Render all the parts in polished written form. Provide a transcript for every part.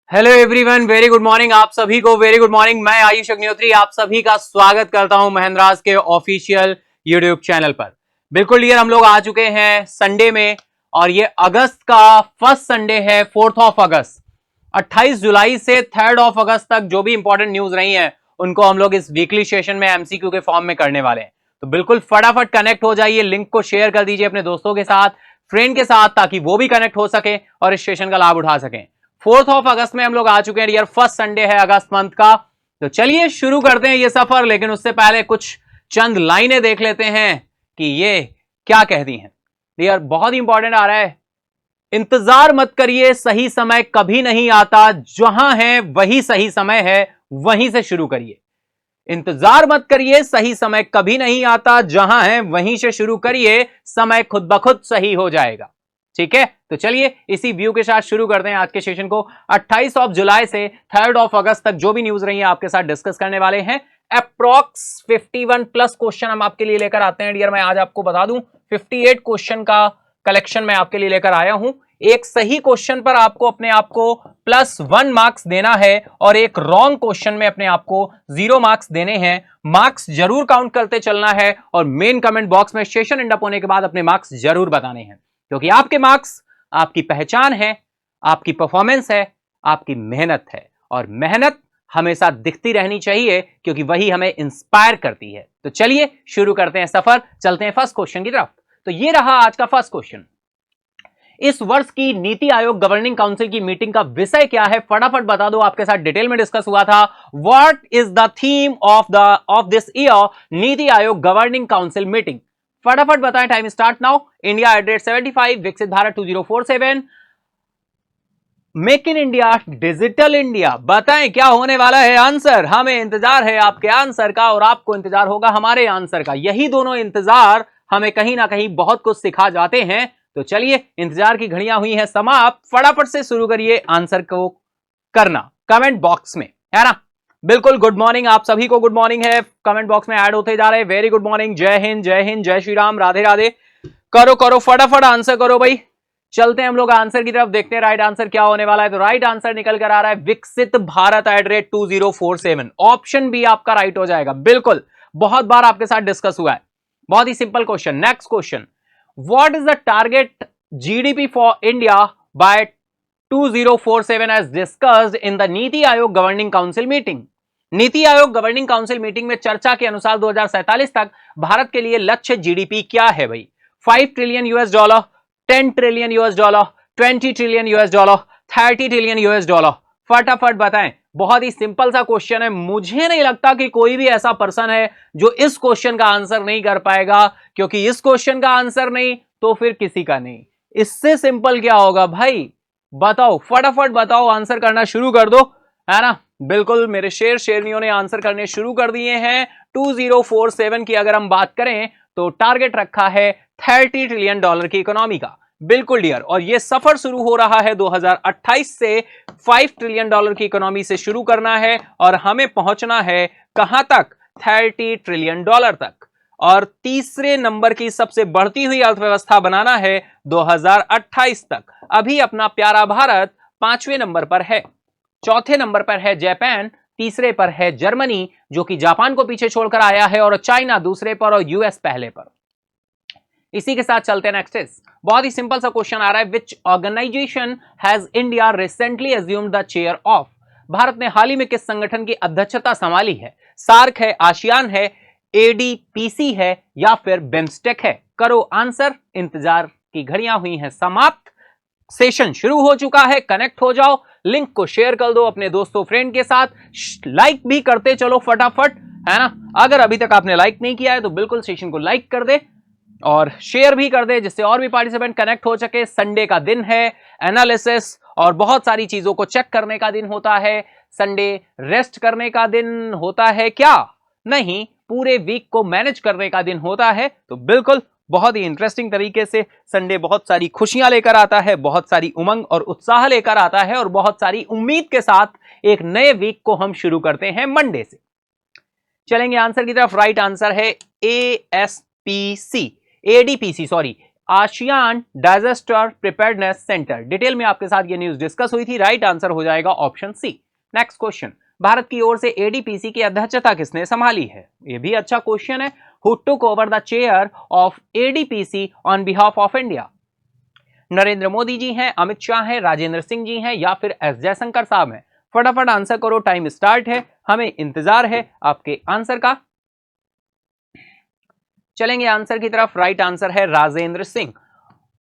Hello everyone, very good morning आप सभी को। Very good morning. मैं आयुष अग्निहोत्री आप सभी का स्वागत करता हूं महेंद्रास के ऑफिशियल यूट्यूब चैनल पर। बिल्कुल डियर, हम लोग आ चुके हैं संडे में और ये अगस्त का फर्स्ट संडे है, 4 अगस्त। 28 जुलाई से 3 अगस्त तक जो भी इंपॉर्टेंट न्यूज रही है उनको हम लोग इस वीकली सेशन में एमसीक्यू के फॉर्म में करने वाले हैं। तो बिल्कुल फटाफट कनेक्ट हो जाइए, लिंक को शेयर कर दीजिए अपने दोस्तों के साथ, फ्रेंड के साथ, ताकि वो भी कनेक्ट हो सके और इस सेशन का लाभ उठा सकें। 4 अगस्त में हम लोग आ चुके हैं डियर, फर्स्ट संडे है अगस्त मंथ का। तो चलिए शुरू करते हैं ये सफर, लेकिन उससे पहले कुछ चंद लाइनें देख लेते हैं कि ये क्या कहती हैं डियर। बहुत इंपॉर्टेंट आ रहा है। इंतजार मत करिए, सही समय कभी नहीं आता, जहां है वही सही समय है, वहीं से शुरू करिए। इंतजार मत करिए, सही समय कभी नहीं आता, जहां है वहीं से शुरू करिए, समय खुद ब खुद सही हो जाएगा। ठीक है, तो चलिए इसी व्यू के साथ शुरू करते हैं आज के सेशन को। 28 जुलाई से 3 अगस्त तक जो भी न्यूज रही है आपके साथ डिस्कस करने वाले हैं। अप्रॉक्स 51 प्लस क्वेश्चन हम आपके लिए लेकर आते हैं डियर। मैं आज आपको बता दूं 58 क्वेश्चन का कलेक्शन मैं आपके लिए लेकर आया हूं। एक सही क्वेश्चन पर आपको अपने आप को +1 मार्क्स देना है और एक रॉन्ग क्वेश्चन में अपने आप को 0 मार्क्स देने हैं। मार्क्स जरूर काउंट करते चलना है और मेन कमेंट बॉक्स में सेशन एंड अप होने के बाद अपने मार्क्स जरूर बताने हैं, क्योंकि आपके मार्क्स आपकी पहचान है, आपकी परफॉर्मेंस है, आपकी मेहनत है, और मेहनत हमेशा दिखती रहनी चाहिए क्योंकि वही हमें इंस्पायर करती है। तो चलिए शुरू करते हैं सफर, चलते हैं फर्स्ट क्वेश्चन की तरफ। तो ये रहा आज का फर्स्ट क्वेश्चन। इस वर्ष की नीति आयोग गवर्निंग काउंसिल की मीटिंग का विषय क्या है? फटाफट बता दो, आपके साथ डिटेल में डिस्कस हुआ था। What is the theme of this year NITI Aayog governing council meeting? फटाफट बताएं, टाइम स्टार्ट नाउ। इंडिया @75, विकसित Bharat 2047, make in India, digital India. बताएं क्या होने वाला है आंसर? हमें इंतजार है आपके आंसर का और आपको इंतजार होगा हमारे आंसर का। यही दोनों इंतजार हमें कहीं ना कहीं बहुत कुछ सिखा जाते हैं। तो चलिए, इंतजार की घड़ियां हुई हैं समाप्त, फटाफट से शुरू करिए आंसर को करना कमेंट बॉक्स में, है ना? बिल्कुल, गुड मॉर्निंग आप सभी को, गुड मॉर्निंग है, कमेंट बॉक्स में ऐड होते जा रहे हैं। वेरी गुड मॉर्निंग, जय हिंद, जय हिंद, जय श्री राम, राधे राधे। करो करो फटाफट आंसर करो भाई। चलते हैं हम लोग आंसर की तरफ, देखते हैं राइट आंसर क्या होने वाला है। तो राइट आंसर निकल कर आ रहा है विकसित भारत @2047। ऑप्शन बी आपका राइट हो जाएगा। बिल्कुल, बहुत बार आपके साथ डिस्कस हुआ है। बहुत ही simple question. Next question, what is the target GDP for India by 2047 as discussed in the NITI Aayog governing council meeting? NITI Aayog governing council meeting में चर्चा के अनुसार 2047 तक भारत के लिए लक्ष्य जीडीपी क्या है भाई? 5 ट्रिलियन $, 10 ट्रिलियन $, 20 ट्रिलियन $, 30 ट्रिलियन $? फटाफट बताएं। बहुत ही सिंपल सा क्वेश्चन है। मुझे नहीं लगता कि कोई भी ऐसा पर्सन है जो इस क्वेश्चन का आंसर नहीं कर पाएगा, क्योंकि इस क्वेश्चन का आंसर नहीं तो फिर किसी का नहीं। इससे सिंपल क्या होगा भाई? बताओ, फटाफट बताओ, आंसर करना शुरू कर दो, है ना? बिल्कुल, मेरे शेर शेरनियों ने आंसर करने शुरू कर दिए हैं। 2047 की अगर हम बात करें तो टारगेट रखा है $30 ट्रिलियन की इकोनॉमी का। बिल्कुल डियर, और ये सफर शुरू हो रहा है 2028 से। $5 ट्रिलियन की इकोनॉमी से शुरू करना है और हमें पहुंचना है कहां तक? $30 ट्रिलियन तक। और तीसरे नंबर की सबसे बढ़ती हुई अर्थव्यवस्था बनाना है 2028 तक। अभी अपना प्यारा भारत 5वें नंबर पर है, चौथे नंबर पर है जापान, तीसरे पर है जर्मनी जो कि जापान को पीछे छोड़कर आया है, और चाइना दूसरे पर और यूएस पहले पर। इसी के साथ चलते हैं नेक्स्ट इज, बहुत ही सिंपल सा क्वेश्चन आ रहा है। Which organisation has India recently assumed the chair of? Bharat ने हाल ही में किस संगठन की अध्यक्षता संभाली है? सार्क है, आसियान है, एडीपीसी है, या फिर बिम्स्टेक है? करो आंसर, इंतजार की घड़ियां हुई हैं समाप्त, सेशन शुरू हो चुका है। कनेक्ट हो जाओ, लिंक को शेयर कर दो अपने दोस्तों फ्रेंड के साथ, लाइक भी करते चलो फटाफट, है ना। अगर अभी तक आपने लाइक नहीं किया है तो बिल्कुल सेशन को लाइक कर दे और शेयर भी कर दे, जिससे और भी पार्टिसिपेंट कनेक्ट हो सके। संडे का दिन है, एनालिसिस और बहुत सारी चीजों को चेक करने का दिन होता है। संडे रेस्ट करने का दिन होता है क्या? नहीं, पूरे वीक को मैनेज करने का दिन होता है। तो बिल्कुल बहुत ही इंटरेस्टिंग तरीके से संडे बहुत सारी खुशियां लेकर आता है, बहुत सारी उमंग और उत्साह लेकर आता है और बहुत सारी उम्मीद के साथ एक नए वीक को हम शुरू करते हैं मंडे से। चलेंगे आंसर की तरफ। राइट आंसर है ADPC, sorry, ASEAN disaster preparedness centre. Detail में आपके साथ ये न्यूज डिस्कस हुई थी। राइट आंसर हो जाएगा option C. Next question, Bharat की ओर से एडीपीसी की अध्यक्षता किसने संभाली है? ये भी अच्छा क्वेश्चन है। Who took over the chair of ADPC on behalf of India? Narendra Modi ji हैं, अमित शाह हैं, राजेंद्र सिंह जी हैं या फिर एस जयशंकर साहब हैं? फटाफट आंसर करो, टाइम स्टार्ट है, हमें इंतजार है आपके आंसर का। चलेंगे आंसर की तरफ। राइट आंसर है Rajendra Singh.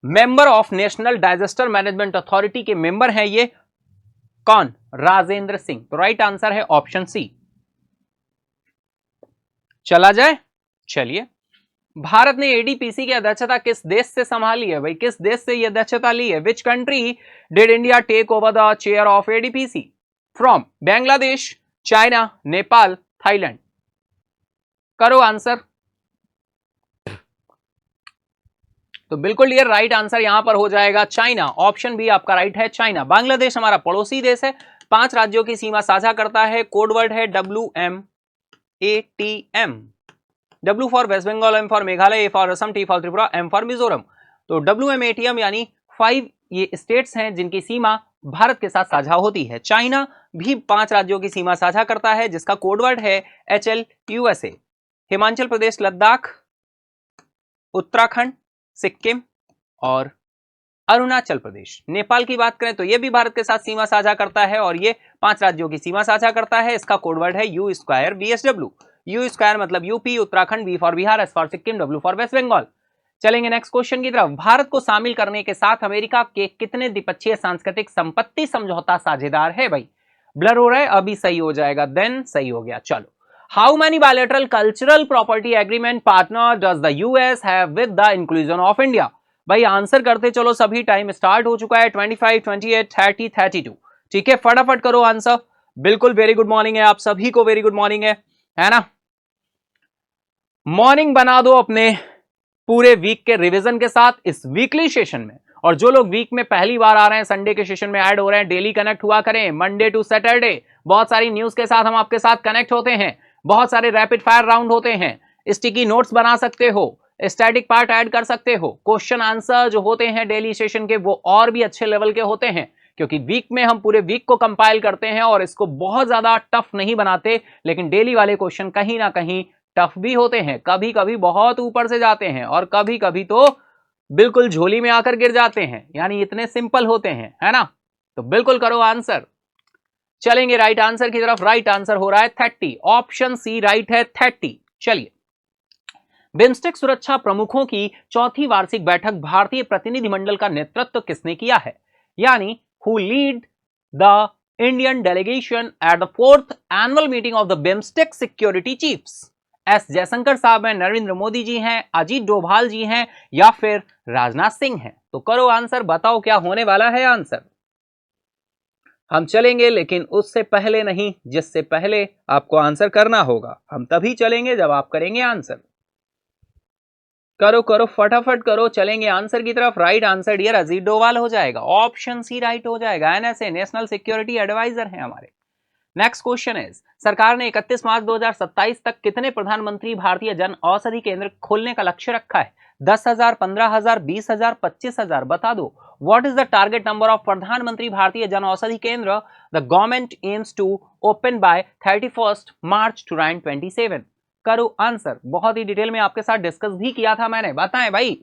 Member of national disaster management authority के मेंबर हैं ये। कौन? राजेंद्र सिंह। तो राइट आंसर है ऑप्शन सी। चला जाए, चलिए। भारत ने एडीपीसी की अध्यक्षता किस देश से संभाली है भाई? किस देश से यह अध्यक्षता ली है? Which country did India take over the chair of ADPC from? Bangladesh, China, Nepal, Thailand? करो आंसर। तो बिल्कुल ये राइट आंसर यहां पर हो जाएगा चाइना। ऑप्शन बी आपका राइट है, चाइना। बांग्लादेश हमारा पड़ोसी देश है, 5 राज्यों की सीमा साझा करता है। कोड वर्ड है WMATM। W for West Bengal, M for Meghalaya, A for Assam, T for Tripura, M for Mizoram. तो WMATM यानी 5 ये स्टेट्स हैं जिनकी सीमा भारत के साथ साझा होती है। चाइना भी 5 राज्यों की सीमा साझा करता है जिसका कोड वर्ड है HLUSA। हिमाचल प्रदेश, लद्दाख, उत्तराखंड, सिक्किम और अरुणाचल प्रदेश। नेपाल की बात करें तो यह भी भारत के साथ सीमा साझा करता है और ये 5 राज्यों की सीमा साझा करता है। इसका कोड वर्ड है U² BSW। U² मतलब UP, Uttarakhand, B for Bihar, S for Sikkim, W for West Bengal. चलेंगे नेक्स्ट क्वेश्चन की तरफ। भारत को शामिल करने के साथ अमेरिका के कितने द्विपक्षीय सांस्कृतिक संपत्ति समझौता साझेदार है भाई? ब्लर हो रहा है, अभी सही हो जाएगा, देन सही हो गया। चलो, how many bilateral cultural property agreement partner does the US have with the inclusion of India? भाई आंसर करते चलो, सभी टाइम स्टार्ट हो चुका है। 25, 28, 30, 32। ठीक है, फटाफट करो आंसर। बिल्कुल वेरी गुड मॉर्निंग है आप सभी को, वेरी गुड मॉर्निंग है ना। मॉर्निंग बना दो अपने पूरे वीक के रिवीजन के साथ इस वीकली सेशन में। और जो लोग वीक में पहली बार आ रहे हैं, संडे के सेशन में ऐड हो रहे हैं, डेली कनेक्ट हुआ करें। मंडे टू सैटरडे बहुत सारी न्यूज के साथ हम आपके साथ कनेक्ट होते हैं। बहुत सारे रैपिड फायर राउंड होते हैं, स्टिकी नोट्स बना सकते हो, स्टैटिक पार्ट ऐड कर सकते हो। क्वेश्चन आंसर जो होते हैं डेली सेशन के वो और भी अच्छे लेवल के होते हैं, क्योंकि वीक में हम पूरे वीक को कंपाइल करते हैं और इसको बहुत ज्यादा टफ नहीं बनाते। लेकिन डेली वाले क्वेश्चन कहीं ना कहीं टफ भी होते हैं, कभी कभी बहुत ऊपर से जाते हैं और कभी कभी तो बिल्कुल झोली में आकर गिर जाते हैं, यानी इतने सिंपल होते हैं, है ना। तो बिल्कुल करो आंसर। चलेंगे राइट आंसर की तरफ। राइट आंसर हो रहा है 30, ऑप्शन सी राइट है 30। चलिए, बिम्स्टेक सुरक्षा प्रमुखों की चौथी वार्षिक बैठक भारतीय प्रतिनिधिमंडल का नेतृत्व किसने किया है? यानी who lead the Indian delegation at the 4th annual meeting of the BIMSTEC security chiefs? S Jaishankar साहब हैं, नरेंद्र मोदी जी हैं, अजीत डोभाल जी हैं या फिर राजनाथ सिंह हैं? तो करो आंसर, बताओ क्या होने वाला है आंसर। हम चलेंगे लेकिन उससे पहले नहीं, जिससे पहले आपको आंसर करना होगा। हम तभी चलेंगे जब आप करेंगे आंसर। करो करो फटाफट करो। चलेंगे आंसर की तरफ। Right answer dear Ajit Doval हो जाएगा, ऑप्शन सी राइट हो जाएगा। एनएसए नेशनल सिक्योरिटी एडवाइजर हैं हमारे। नेक्स्ट क्वेश्चन इज, सरकार ने 31 मार्च 2027 तक कितने प्रधानमंत्री भारतीय जन औषधि केंद्र खोलने का लक्ष्य रखा है? 10,000, 15,000, 20,000, 25,000? बता दो, what is the target number of Pradhanmantri Bharatiya Jan Aushadhi Kendra the government aims to open by 31 March 2027? करो आंसर। बहुत ही डिटेल में आपके साथ डिस्कस भी किया था मैंने, बताएं भाई।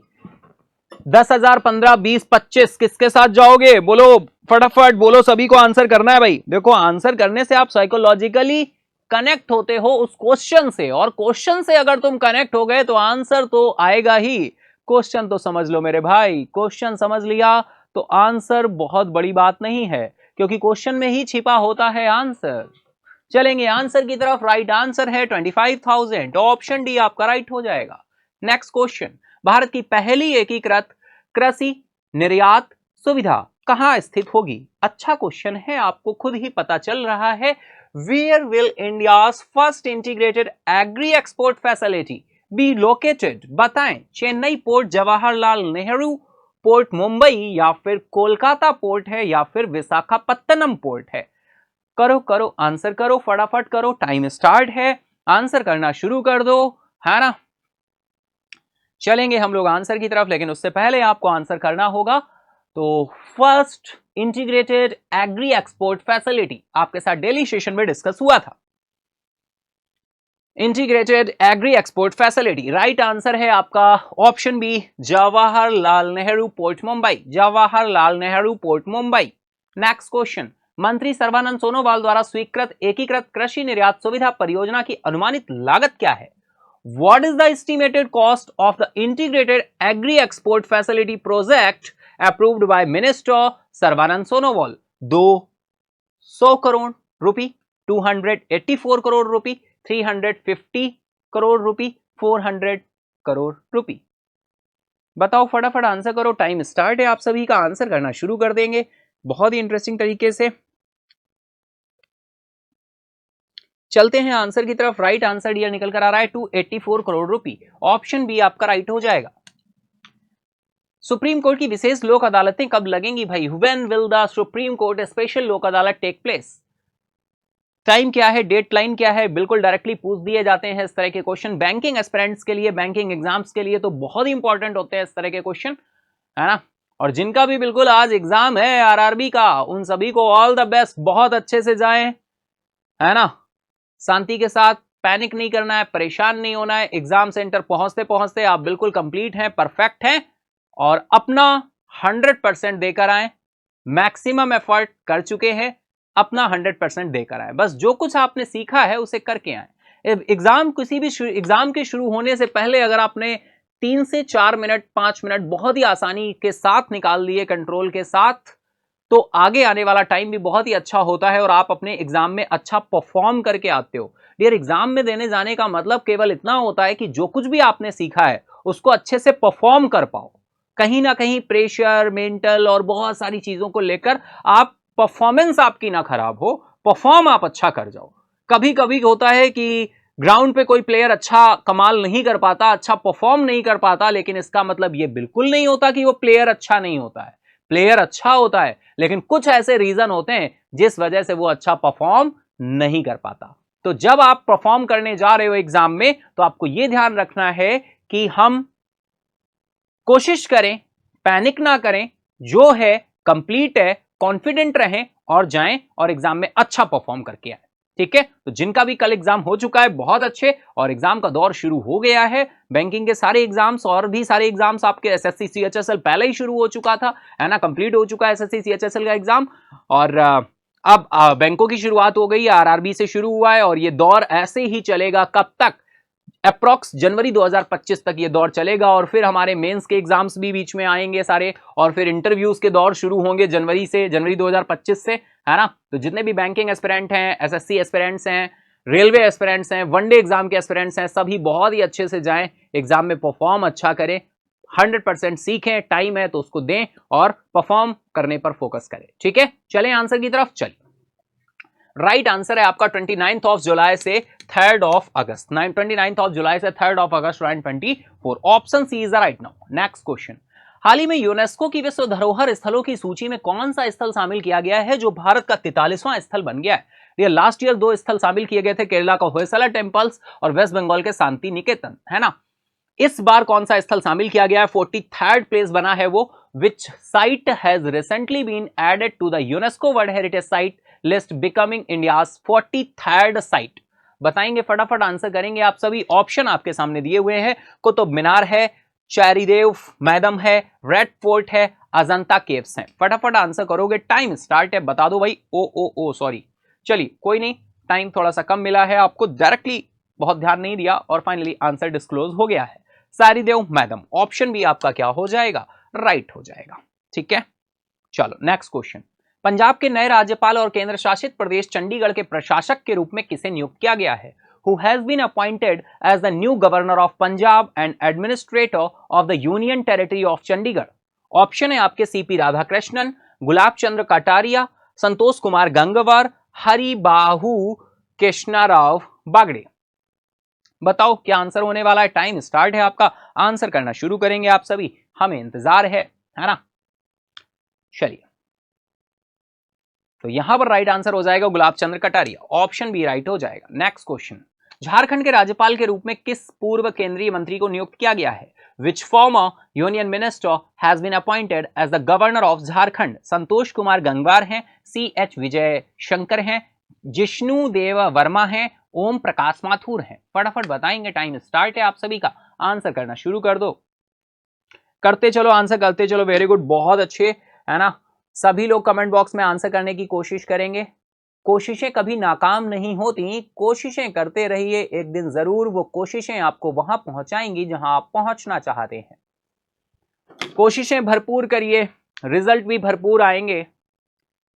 10,000, 15, 20, 25 किसके साथ जाओगे? बोलो फटाफट बोलो, सभी को आंसर करना है भाई। देखो, आंसर करने से आप साइकोलॉजिकली कनेक्ट होते हो उस क्वेश्चन से, और क्वेश्चन से अगर तुम कनेक्ट हो गए तो आंसर तो आएगा ही। क्वेश्चन तो समझ लो मेरे भाई, क्वेश्चन समझ लिया तो आंसर बहुत बड़ी बात नहीं है, क्योंकि क्वेश्चन में ही छिपा होता है आंसर। चलेंगे आंसर की तरफ। राइट आंसर है 25,000, ऑप्शन डी आपका राइट हो जाएगा। नेक्स्ट क्वेश्चन, भारत की पहली एकीकृत कृषि निर्यात सुविधा कहां स्थित होगी? अच्छा क्वेश्चन है, आपको खुद ही पता चल रहा है। Where will India's first integrated agri export facility be located? बताएं, चेन्नई पोर्ट, जवाहरलाल नेहरू पोर्ट मुंबई, या फिर कोलकाता पोर्ट है, या फिर विशाखापत्तनम पोर्ट है? करो करो आंसर करो, फटाफट करो, टाइम स्टार्ट है, आंसर करना शुरू कर दो, है ना। चलेंगे हम लोग आंसर की तरफ, लेकिन उससे पहले आपको आंसर करना होगा। तो first integrated agri export facility आपके साथ डेली सेशन में डिस्कस हुआ था। Integrated agri export facility, right answer है आपका option B, Jawaharlal Nehru port Mumbai, Jawaharlal Nehru port Mumbai. Next question, मंत्री सर्बानंद सोनोवाल द्वारा स्वीकृत एकीकृत कृषि निर्यात सुविधा परियोजना की अनुमानित लागत क्या है? What is the estimated cost of the integrated agri export facility project approved by Minister Sarbanand Sonowal? 200 crore रुपी, 284 करोड़ रुपी, 350 करोड़ रुपी, 400 करोड़ रुपी। बताओ फटाफट आंसर करो, टाइम स्टार्ट है, आप सभी का आंसर करना शुरू कर देंगे बहुत ही इंटरेस्टिंग तरीके से। चलते हैं आंसर की तरफ। राइट आंसर डियर निकल कर आ रहा है 284 करोड़ रुपी, ऑप्शन बी आपका राइट हो जाएगा। सुप्रीम कोर्ट की विशेष लोक अदालतें कब लगेंगी भाई? When will the supreme court special लोक अदालत टेक प्लेस? टाइम क्या है, डेट लाइन क्या है? बिल्कुल डायरेक्टली पूछ दिए जाते हैं इस तरह के क्वेश्चन। बैंकिंग एस्पिरेंट्स के लिए, बैंकिंग एग्जाम्स के लिए तो बहुत ही इंपॉर्टेंट होते हैं इस तरह के क्वेश्चन, है ना। और जिनका भी बिल्कुल आज एग्जाम है आरआरबी का, उन सभी को ऑल द बेस्ट, बहुत अच्छे से जाएं, है ना। शांति के साथ, पैनिक नहीं करना है, परेशान नहीं होना है। एग्जाम सेंटर पहुंचते पहुंचते आप बिल्कुल कंप्लीट हैं, परफेक्ट हैं, और अपना 100% देकर आए। मैक्सिमम एफर्ट कर चुके हैं, अपना 100% देकर आए। बस जो कुछ आपने सीखा है उसे करके आए। एग्जाम, किसी भी एग्जाम के शुरू होने से पहले अगर आपने 3 से 4 मिनट, 5 मिनट बहुत ही आसानी के साथ निकाल दिए, कंट्रोल के साथ, तो आगे आने वाला टाइम भी बहुत ही अच्छा होता है और आप अपने एग्जाम में अच्छा परफॉर्म करके आते हो। डियर, एग्जाम में देने जाने का मतलब केवल इतना होता है कि जो कुछ भी आपने सीखा है उसको अच्छे से परफॉर्म कर पाओ। कहीं ना कहीं प्रेशर, मेंटल और बहुत सारी चीजों को लेकर आप परफॉर्मेंस आपकी ना खराब हो, परफॉर्म आप अच्छा कर जाओ। कभी कभी होता है कि ग्राउंड पे कोई प्लेयर अच्छा कमाल नहीं कर पाता, अच्छा परफॉर्म नहीं कर पाता, लेकिन इसका मतलब यह बिल्कुल नहीं होता कि वो प्लेयर अच्छा नहीं होता है। प्लेयर अच्छा होता है, लेकिन कुछ ऐसे रीजन होते हैं जिस वजह से वो अच्छा परफॉर्म नहीं कर पाता। तो जब आप परफॉर्म करने जा रहे हो एग्जाम में, तो आपको यह ध्यान रखना है कि हम कोशिश करें, पैनिक ना करें, जो है कंप्लीट है, कॉन्फिडेंट रहें और जाएं और एग्जाम में अच्छा परफॉर्म करके आए। ठीक है, तो जिनका भी कल एग्जाम हो चुका है बहुत अच्छे, और एग्जाम का दौर शुरू हो गया है। बैंकिंग के सारे एग्जाम्स और भी सारे एग्जाम्स आपके एसएससी सीएचएसएल पहले ही शुरू हो चुका था, है ना, कंप्लीट हो चुका है एसएससी सीएचएसएल का एग्जाम, और अब बैंकों की शुरुआत हो गई है, आरआरबी से शुरू हुआ है, और ये दौर ऐसे ही चलेगा कब तक? अप्रॉक्स जनवरी 2025 तक ये दौर चलेगा, और फिर हमारे मेंस के एग्जाम्स भी बीच में आएंगे सारे, और फिर इंटरव्यूज के दौर शुरू होंगे जनवरी 2025 से, है ना। तो जितने भी बैंकिंग एस्पिरेंट हैं, एसएससी एस्पिरेंट्स हैं, रेलवे एस्पिरेंट्स हैं, वनडे एग्जाम के एस्पिरेंट्स हैं, सभी बहुत ही अच्छे से जाएं, एग्जाम में परफॉर्म अच्छा करें, 100% सीखें, टाइम है तो उसको दें और परफॉर्म करने पर फोकस करें। ठीक है, चलें आंसर की तरफ। चलिए, राइट आंसर है आपका 29 जुलाई से 3 अगस्त, 29 जुलाई से 3 अगस्त 2024, option C is the right now. Next question, हाल ही में यूनेस्को की विश्व धरोहर स्थलों की सूची में कौन सा स्थल शामिल किया गया है जो भारत का 43वां स्थल बन गया है? ये लास्ट ईयर 2 स्थल शामिल किए गए थे, केरला का होयसला टेम्पल्स और वेस्ट बंगाल के शांति निकेतन, है ना। इस बार कौन सा स्थल शामिल किया गया है? 43rd प्लेस बना है वो। Which site has recently been added to the UNESCO world heritage site list, becoming India's 43rd site? बताएंगे, फटाफट आंसर करेंगे आप सभी। ऑप्शन आपके सामने दिए हुए हैं, कुतुब मीनार है, चैरीदेव मैदान है, रेड फोर्ट है, अजंता केव्स है। फटाफट आंसर करोगे, टाइम स्टार्ट है, बता दो भाई। ओ सॉरी, चलिए कोई नहीं, टाइम थोड़ा सा कम मिला है आपको, डायरेक्टली बहुत ध्यान नहीं दिया, और फाइनली आंसर डिस्क्लोज हो गया है, सारीदेव मैदान। ऑप्शन भी आपका क्या हो जाएगा? राइट हो जाएगा। ठीक है, चलो नेक्स्ट क्वेश्चन, पंजाब के नए राज्यपाल और केंद्र शासित प्रदेश चंडीगढ़ के प्रशासक के रूप में किसे नियुक्त किया गया है? Who has been appointed as the new governor of Punjab and administrator of the Union Territory of Chandigarh? Option है आपके सीपी राधाकृष्णन, गुलाब चंद्र कटारिया, संतोष कुमार गंगवार, हरिबाहु कृष्णाराव बागड़े। बताओ क्या आंसर होने वाला है? टाइम स्टार्ट है आपका, आंसर करना शुरू करेंगे आप सभी, हमें इंतजार है ना? चलिए, तो यहां पर राइट आंसर हो जाएगा गुलाब Chandra Kataria, option B right हो जाएगा। नेक्स्ट क्वेश्चन, झारखंड के राज्यपाल के रूप में किस पूर्व केंद्रीय मंत्री को नियुक्त किया गया है? Which former union minister has been appointed as the governor of Jharkhand? Santosh Kumar Gangwar हैं, CH विजय शंकर हैं, जिष्णु देव वर्मा हैं, ओम प्रकाश माथुर हैं। फटाफट बताएंगे, टाइम स्टार्ट है आप सभी का, आंसर करना शुरू कर दो, करते चलो, आंसर करते चलो। वेरी गुड, बहुत अच्छे, है ना? सभी लोग कमेंट बॉक्स में आंसर करने की कोशिश करेंगे। कोशिशें कभी नाकाम नहीं होती, कोशिशें करते रहिए, एक दिन जरूर वो कोशिशें आपको वहां पहुंचाएंगी जहां आप पहुंचना चाहते हैं। कोशिशें भरपूर करिए, रिजल्ट भी भरपूर आएंगे।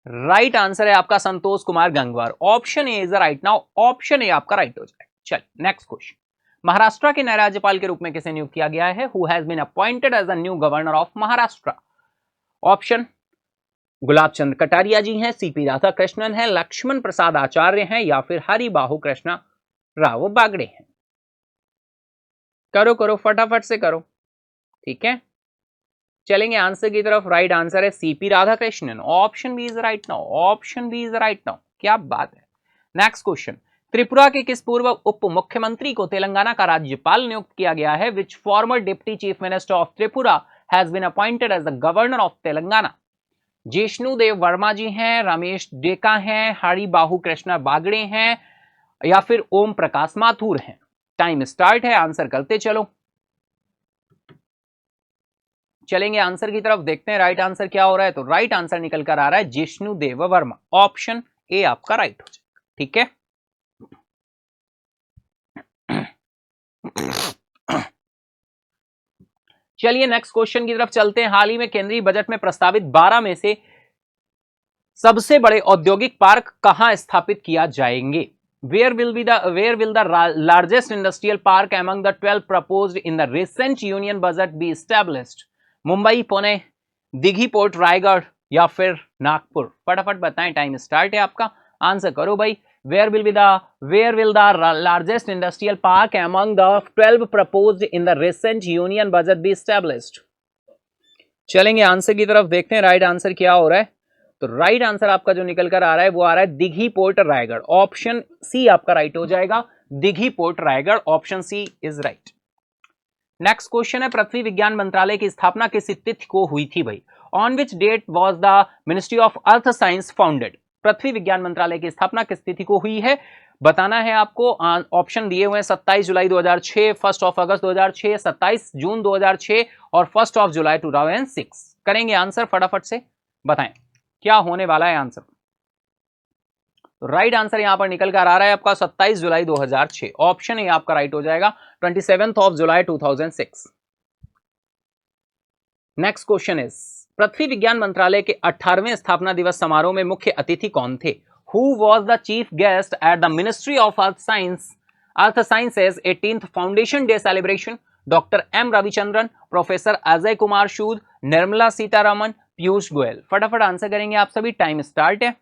राइट आंसर है आपका Santosh Kumar Gangwar, option A is the right. Now option A आपका राइट हो जाएगा। चलिए नेक्स्ट क्वेश्चन, महाराष्ट्र के नए राज्यपाल के रूप में किसे नियुक्त किया गया है? Who has been appointed as the new governor of Maharashtra? Option Gulab Chandra Kataria ji हैं, सीपी राधाकृष्णन है, लक्ष्मण प्रसाद आचार्य हैं, या फिर हरिबाहु कृष्णा राव बागड़े हैं। करो करो, फटाफट से करो, ठीक है? चलेंगे आंसर की तरफ। राइट आंसर है CP Radhakrishnan, option B is right now, option B is right now. क्या बात है। नेक्स्ट क्वेश्चन, त्रिपुरा के किस पूर्व उप मुख्यमंत्री को तेलंगाना का राज्यपाल नियुक्त किया गया है? Which former deputy chief minister of Tripura has been appointed as the governor of Telangana? Jishnu Dev Varma ji हैं, रमेश डेका हैं, हरिबाहु कृष्णा बागड़े हैं, या फिर ओम प्रकाश माथुर हैं। टाइम स्टार्ट है, आंसर करते चलो, चलेंगे आंसर की तरफ, देखते हैं राइट आंसर क्या हो रहा है। तो राइट आंसर निकल कर आ रहा है जिष्णु देव वर्मा, ऑप्शन ए आपका राइट हो जाएगा, ठीक है? चलिए नेक्स्ट क्वेश्चन की तरफ चलते हैं। हाल ही में केंद्रीय बजट में प्रस्तावित 12 में से सबसे बड़े औद्योगिक पार्क कहां स्थापित किया जाएंगे? Where will the largest industrial park among the 12 proposed in the recent union budget be established? Mumbai, Pune, Dighi port, Raigarh, या फिर नागपुर? फटाफट बताएं, टाइम स्टार्ट है आपका, आंसर करो भाई। Where will the largest industrial park among the 12 proposed in the recent union budget be established? चलेंगे answer की तरफ, देखते हैं राइट आंसर क्या हो रहा है। तो राइट आंसर आपका जो निकल कर आ रहा है वो आ रहा है Dighi port Raigad, option C आपका राइट हो जाएगा, Dighi port Raigad, option C is right. Next question है, पृथ्वी विज्ञान मंत्रालय की स्थापना किस तिथि को हुई थी भाई? On which date was the ministry of earth science founded? पृथ्वी विज्ञान मंत्रालय की स्थापना किस तिथि को हुई है, बताना है आपको। ऑप्शन दिए हुए हैं 27 जुलाई 2006, 1 अगस्त 2006, 27 जून 2006 और 1 जुलाई 2006। करेंगे आंसर, फटाफट से बताएं क्या होने वाला है आंसर। तो राइट आंसर यहां पर निकल कर आ रहा है आपका 27 जुलाई 2006, ऑप्शन ए आपका राइट हो जाएगा, 27 जुलाई 2006। नेक्स्ट क्वेश्चन इज, पृथ्वी विज्ञान मंत्रालय के 18वें स्थापना दिवस समारोह में मुख्य अतिथि कौन थे? Who was the chief guest at the ministry of earth sciences 18th foundation day celebration? Doctor M Ravichandran, professor Ajay Kumar Sood, Nirmala Sitharaman, Piyush Goyal? फटाफट आंसर करेंगे आप सभी, टाइम स्टार्ट है।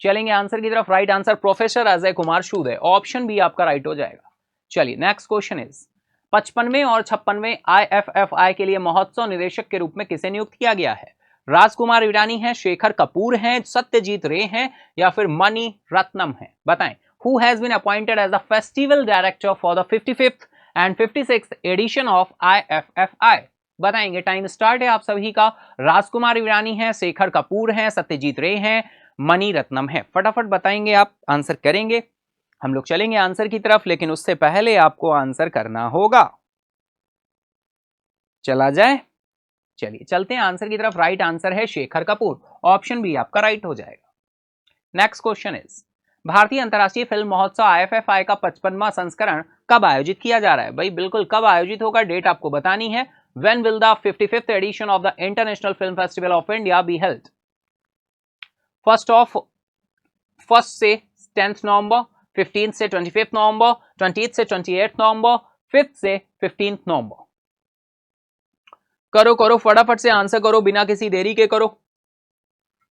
चलेंगे आंसर की तरफ। Right answer professor Ajay Kumar Sood है, ऑप्शन बी आपका राइट हो जाएगा। चलिए नेक्स्ट क्वेश्चन इज, 55वें और 56वें IFFI के लिए महोत्सव निदेशक के रूप में किसे नियुक्त किया गया है? राजकुमार ईरानी हैं, शेखर कपूर हैं, सत्यजीत रे हैं, या फिर मणि रत्नम हैं? बताएं। Who has been appointed as the festival director for the 55th and 56th edition of IFFI? बताएंगे, टाइम स्टार्ट है आप सभी का। राजकुमार ईरानी हैं, शेखर कपूर हैं, सत्यजीत रे हैं, मणि रत्नम है। फटाफट बताएंगे आप, आंसर करेंगे। हम लोग चलेंगे आंसर की तरफ, लेकिन उससे पहले आपको आंसर करना होगा। चला जाए, चलिए चलते हैं आंसर की तरफ। राइट आंसर है शेखर कपूर, ऑप्शन बी आपका राइट हो जाएगा। नेक्स्ट क्वेश्चन इज, भारतीय अंतर्राष्ट्रीय फिल्म महोत्सव IFFI का 55वां संस्करण कब आयोजित किया जा रहा है? भाई बिल्कुल कब आयोजित होगा, डेट आपको बतानी है। When will the 55th edition of the International Film Festival of India be held? First से 10th नवंबर, 15th से 25th नवंबर, 20th से 28th नवंबर, 5th से 15th नवंबर। करो करो फटाफट से आंसर करो, बिना किसी देरी के करो।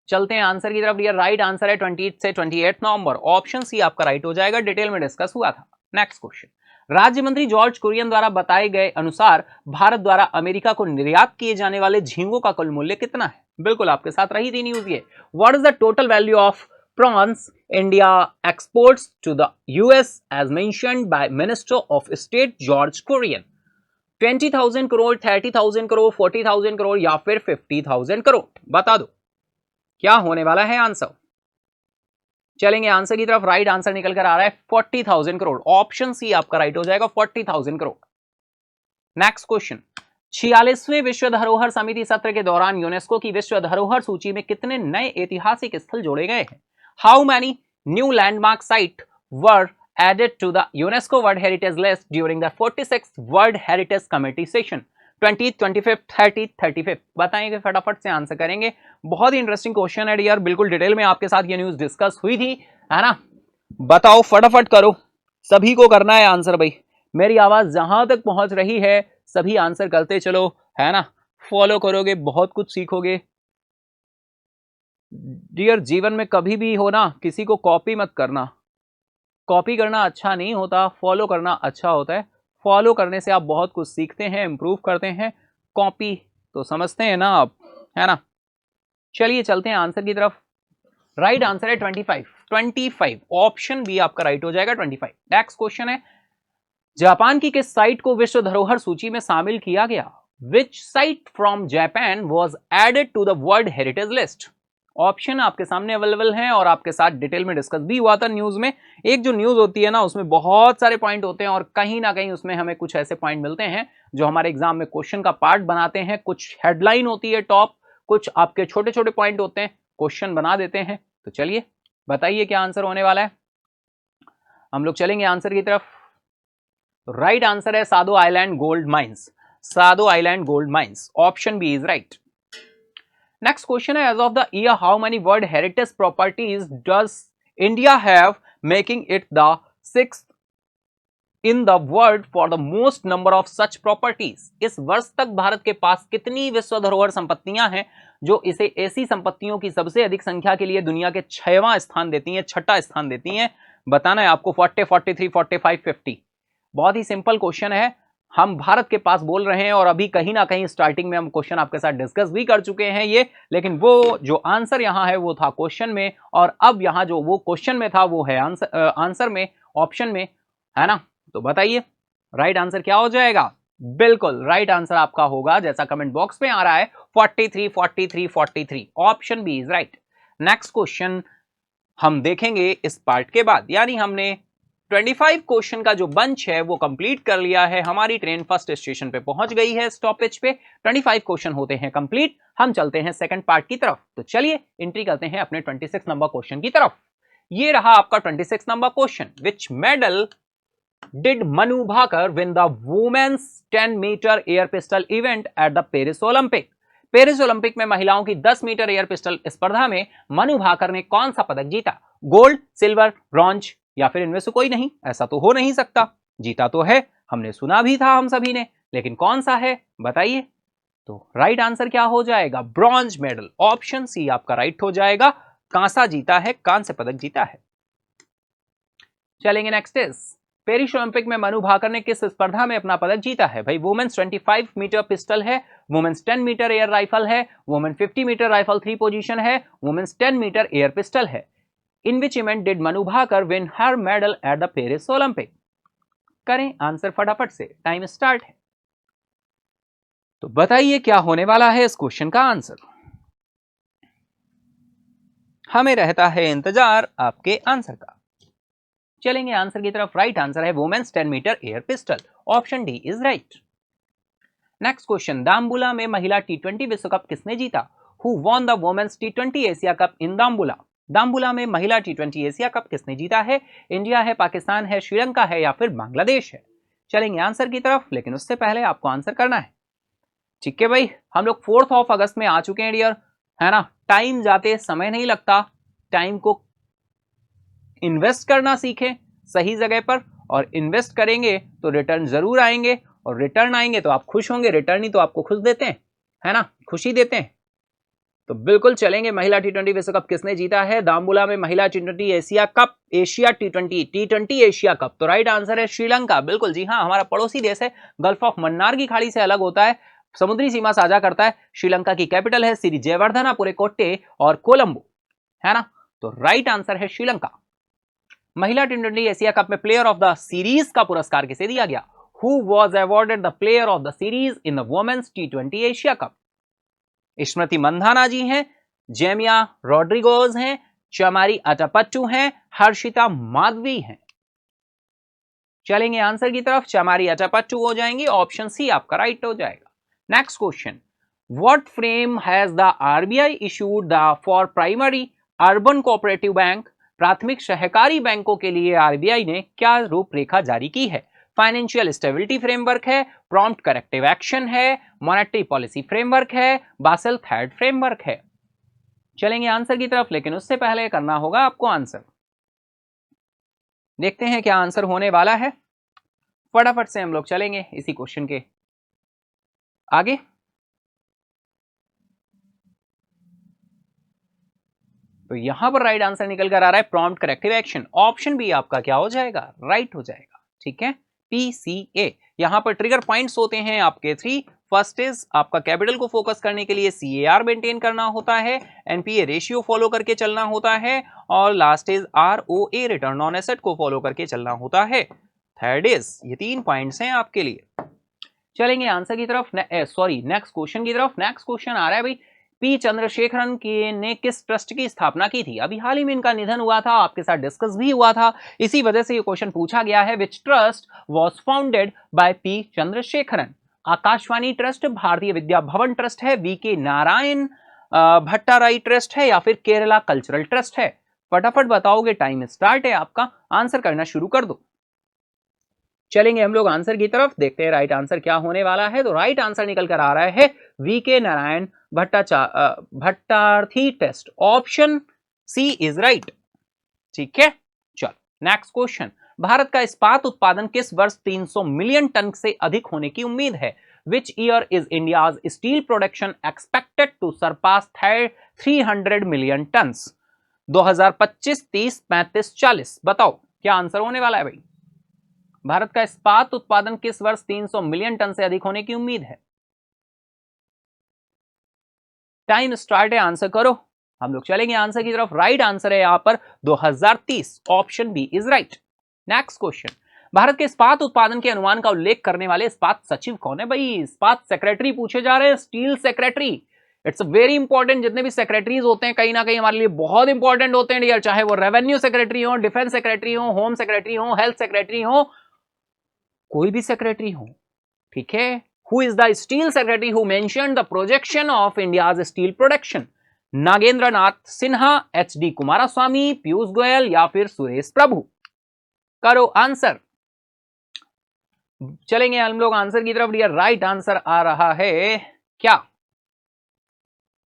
चलते हैं आंसर की तरफ। डियर राइट आंसर है 20th से 28th नवंबर। ऑप्शन सी आपका राइट हो जाएगा, डिटेल में डिस्कस हुआ था। नेक्स्ट क्वेश्चन, राज्य मंत्री जॉर्ज कुरियन द्वारा बताए गए अनुसार भारत द्वारा अमेरिका को निर्यात किए जाने वाले झींगों का कुल मूल्य कितना है? बिल्कुल आपके साथ रही थी न्यूज ये। What is the total value of prawns India exports to the US as mentioned by minister of state George Kurian? 20,000 crore, 30,000 crore, 40,000 crore या फिर 50,000 करोड़? बता दो क्या होने वाला है आंसर। चलेंगे आंसर की तरफ। राइट आंसर निकल कर आ रहा है 40,000 करोड़। ऑप्शन सी आपका राइट हो जाएगा, 40,000 करोड़। नेक्स्ट क्वेश्चन, 46वें विश्व धरोहर समिति सत्र के दौरान यूनेस्को की विश्व धरोहर सूची में कितने नए ऐतिहासिक स्थल जोड़े गए हैं? How many new landmark site were added to the UNESCO world heritage list during the 46th world heritage committee session? 20th, 25th, 30th, 35th? बताएंगे, फटाफट से आंसर करेंगे। बहुत ही इंटरेस्टिंग क्वेश्चन है यार, बिल्कुल डिटेल में आपके साथ ये न्यूज डिस्कस हुई थी, है ना। बताओ फटाफट करो, सभी को करना है आंसर भाई। मेरी आवाज जहां तक पहुंच रही है सभी आंसर करते चलो, है ना। फॉलो करोगे बहुत कुछ सीखोगे। डियर जीवन में कभी भी हो ना, किसी को कॉपी मत करना। कॉपी करना अच्छा नहीं होता, फॉलो करना अच्छा होता है। फॉलो करने से आप बहुत कुछ सीखते हैं, इंप्रूव करते हैं। कॉपी तो समझते हैं ना आप, है ना। चलिए चलते हैं आंसर की तरफ। राइट आंसर है 25। ऑप्शन बी आपका राइट हो जाएगा, 25। नेक्स्ट क्वेश्चन है, जापान की किस साइट को विश्व धरोहर सूची में शामिल किया गया? Which site from Japan was added to the world heritage list? Option आपके सामने अवेलेबल हैं और आपके साथ डिटेल में डिस्कस भी हुआ था न्यूज में। एक जो न्यूज होती है ना, उसमें बहुत सारे पॉइंट होते हैं और कहीं ना कहीं उसमें हमें कुछ ऐसे पॉइंट मिलते हैं जो हमारे एग्जाम में क्वेश्चन का पार्ट बनाते हैं। कुछ हेडलाइन होती है टॉप, कुछ आपके छोटे छोटे पॉइंट होते हैं, क्वेश्चन बना देते हैं। तो चलिए बताइए क्या आंसर होने वाला है। हम लोग चलेंगे आंसर की तरफ। राइट आंसर है Sado island gold mines. Sado island gold mines, option B is right. Next question है, as of the year how many world heritage properties does India have, making it the 6th in the world for the most number of such properties? इस वर्ष तक भारत के पास कितनी विश्व धरोहर संपत्तियां हैं जो इसे ऐसी संपत्तियों की सबसे अधिक संख्या के लिए दुनिया के 6वां स्थान देती हैं, 6ठा स्थान देती हैं? बताना है आपको। 40, 43, 45, 50? बहुत ही सिंपल क्वेश्चन है। हम भारत के पास बोल रहे हैं और अभी कहीं ना कहीं स्टार्टिंग में हम क्वेश्चन आपके साथ डिस्कस भी कर चुके हैं ये, लेकिन वो जो आंसर यहां है वो था क्वेश्चन में, और अब यहां जो वो क्वेश्चन में था वो है आंसर में, ऑप्शन में, है ना। तो बताइए राइट आंसर क्या हो जाएगा? बिल्कुल राइट आंसर आपका होगा, जैसा कमेंट बॉक्स में आ रहा है, 43, 43, 43। Option B is right. Next question हम देखेंगे इस पार्ट के बाद, यानी हमने 25 क्वेश्चन का जो बंच है वो कंप्लीट कर लिया है। हमारी ट्रेन फर्स्ट स्टेशन पे पहुंच गई है, स्टॉपेज पे। 25 क्वेश्चन होते हैं कंप्लीट। हम चलते हैं सेकंड पार्ट की तरफ। तो चलिए एंट्री करते हैं अपने 26 नंबर क्वेश्चन की तरफ। ये रहा आपका 26 number question. Which medal did Manu Bhaker win the women's 10 metre air pistol event at the Paris Olympic? Paris Olympic में महिलाओं की 10 मीटर एयर पिस्टल स्पर्धा में मनु भाकर ने कौन सा पदक जीता? गोल्ड, सिल्वर, ब्रॉन्ज या फिर इनमें से कोई नहीं? ऐसा तो हो नहीं सकता। जीता तो है, हमने सुना भी था हम सभी ने, लेकिन कौन सा है बताइए। तो राइट आंसर क्या हो जाएगा? Bronze medal. ऑप्शन सी आपका राइट हो जाएगा, कांसा जीता है, कांस्य पदक जीता है। चलेंगे नेक्स्ट इज, पेरिस ओलंपिक में मनु भाकर ने किस स्पर्धा में अपना पदक जीता है? भाई वुमेन्स 25 मीटर पिस्टल है, वुमेन्स 10 मीटर एयर राइफल है, वुमेन 50 मीटर राइफल 3 पोजीशन है, वुमेन्स 10 मीटर एयर पिस्टल है। In which event did Manu Bhaker win her medal at the Paris Olympic? करें आंसर फटाफट से, टाइम स्टार्ट है। तो बताइए क्या होने वाला है इस क्वेश्चन का आंसर। हमें रहता है इंतजार आपके आंसर का। चलेंगे आंसर की तरफ। राइट आंसर है women's 10 metre air pistol. Option D is right. Next question, Dambulla में महिला T20 विश्व कप किसने जीता? Who won the women's T20 Asia cup in Dambulla? Dambulla में महिला T20 एशिया कप किसने जीता है? इंडिया है, पाकिस्तान है, श्रीलंका है या फिर बांग्लादेश है? चलेंगे आंसर की तरफ, लेकिन उससे पहले आपको आंसर करना है। ठीक है भाई, हम लोग 4 अगस्त में आ चुके हैं डियर, है ना। टाइम जाते समय नहीं लगता, टाइम को इन्वेस्ट करना सीखें सही जगह पर, और इन्वेस्ट करेंगे तो रिटर्न जरूर आएंगे, और रिटर्न आएंगे तो आप खुश होंगे, रिटर्न ही तो आपको खुश देते हैं, है ना, खुशी देते हैं। तो बिल्कुल चलेंगे। महिला टी20 विश्व कप किसने जीता है? दाम्बुला में महिला टी20 एशिया कप, एशिया टी20 एशिया कप। तो राइट आंसर है श्रीलंका। बिल्कुल जी हाँ, हमारा पड़ोसी देश है, गल्फ ऑफ मन्नार की खाड़ी से अलग होता है, समुद्री सीमा साझा करता है। श्रीलंका की कैपिटल है श्री जयवर्धनापुरे कोट्टे और कोलंबो, है ना। तो राइट आंसर है श्रीलंका। महिला टी20 एशिया कप में प्लेयर ऑफ द सीरीज का पुरस्कार किसे दिया गया? Who was awarded the player of the series in the women's टी20 एशिया कप? स्मृति मंधाना जी हैं, जेमिया रॉड्रिगोज हैं, चमारी अटापट्टू हैं, हर्षिता माधवी हैं। चलेंगे आंसर की तरफ, चमारी अटापट्टू हो जाएंगी, ऑप्शन सी आपका राइट हो जाएगा। Next question, what frame has the RBI issued the for primary urban cooperative bank? प्राथमिक सहकारी बैंकों के लिए आरबीआई ने क्या रूपरेखा जारी की है? फाइनेंशियल स्टेबिलिटी फ्रेमवर्क है, प्रॉम्प्ट करेक्टिव एक्शन है, मॉनेटरी पॉलिसी फ्रेमवर्क है, बासेल थर्ड फ्रेमवर्क है। चलेंगे आंसर की तरफ, लेकिन उससे पहले करना होगा आपको आंसर। देखते हैं क्या आंसर होने वाला है, फटाफट से हम लोग चलेंगे इसी क्वेश्चन के आगे। तो यहां पर राइट आंसर निकल कर आ रहा है prompt corrective action, option B आपका क्या हो जाएगा? राइट हो जाएगा। ठीक है, पीसीए। यहां पर ट्रिगर पॉइंट्स होते हैं आपके 3। फर्स्ट इज आपका कैपिटल को फोकस करने के लिए सीएआर मेंटेन करना होता है, एनपीए रेशियो फॉलो करके चलना होता है, और last is ROA return on asset को फॉलो करके चलना होता है। थर्ड इज, ये 3 पॉइंट्स हैं आपके लिए। चलेंगे आंसर की तरफ, सॉरी नेक्स्ट क्वेश्चन की तरफ। नेक्स्ट क्वेश्चन आ रहा है भाई, पी चंद्रशेखरन ने किस ट्रस्ट की स्थापना की थी? अभी हाल ही में इनका निधन हुआ था, आपके साथ डिस्कस भी हुआ था, इसी वजह से ये क्वेश्चन पूछा गया है। Which trust was founded by P Chandrasekharan? Akashvani trust, Bharatiya Vidya भवन ट्रस्ट है, वीके नारायण भट्टाराई ट्रस्ट है, या फिर केरला कल्चरल ट्रस्ट है? फटाफट बताओगे, टाइम स्टार्ट है आपका, आंसर करना शुरू कर दो। चलेंगे हम लोग आंसर की तरफ, देखते हैं राइट आंसर क्या होने वाला है। तो राइट आंसर निकल कर आ रहा है VK Narayan Bhattathiri test, option C is right. ठीक है, चलो नेक्स्ट क्वेश्चन, भारत का इस्पात उत्पादन किस वर्ष 300 मिलियन टन से अधिक होने की उम्मीद है? Which year is India's steel production expected to surpass 300 million ton? 2025, 30, 35, 40? बताओ क्या आंसर होने वाला है भाई? भारत का इस्पात उत्पादन किस वर्ष 300 मिलियन टन से अधिक होने की उम्मीद है? टाइम स्टार्ट है, आंसर करो। हम लोग चलेंगे आंसर की तरफ। राइट आंसर है यहां पर 2030, option B is right. Next question, Bharat के इस्पात उत्पादन के अनुमान का उल्लेख करने वाले इस्पात सचिव कौन है भाई? इस्पात सेक्रेटरी पूछे जा रहे हैं, steel secretary. It's very important, जितने भी सेक्रेटरीज होते हैं कहीं ना कहीं हमारे लिए बहुत इंपॉर्टेंट होते हैं डियर, चाहे वो रेवेन्यू सेक्रेटरी हो, डिफेंस सेक्रेटरी हो, होम सेक्रेटरी हो, हेल्थ सेक्रेटरी हो, कोई भी सेक्रेटरी हो। ठीक है, who is the steel secretary who mentioned the projection of India's steel production? Nagendra Nath Sinha, H D Kumaraswamy, Piyush Goyal, या फिर सुरेश प्रभु? करो आंसर। चलेंगे हम लोग आंसर की तरफ डियर, राइट आंसर आ रहा है क्या?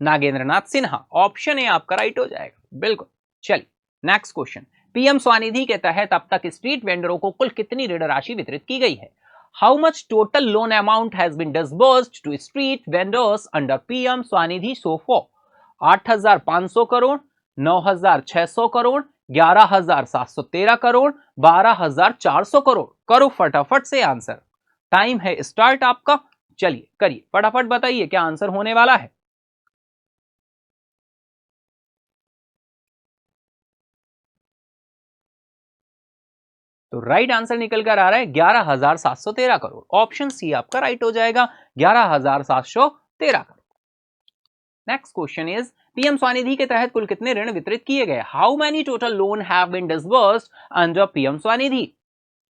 नागेंद्र नाथ सिन्हा, ऑप्शन ए आपका राइट हो जाएगा। बिल्कुल। चलिए नेक्स्ट क्वेश्चन, पीएम स्वनिधि के तहत अब तक स्ट्रीट वेंडरों को कुल कितनी ऋण राशि वितरित की गई है? How much total loan amount has been disbursed to street vendors under PM Svanidhi so for? 8,500 crore, 9,600 crore, 11,713 crore, 12,400 crore? करो फटाफट से आंसर, टाइम है स्टार्ट आपका। चलिए करिए फटाफट, बताइए क्या आंसर होने वाला है। तो राइट आंसर निकल कर आ रहा है 11,713 करोड़, ऑप्शन सी आपका राइट हो जाएगा, 11,713 crore. Next question is, PM Svanidhi के तहत कुल कितने ऋण वितरित किए गए? How many total loan have been disbursed under PM Svanidhi?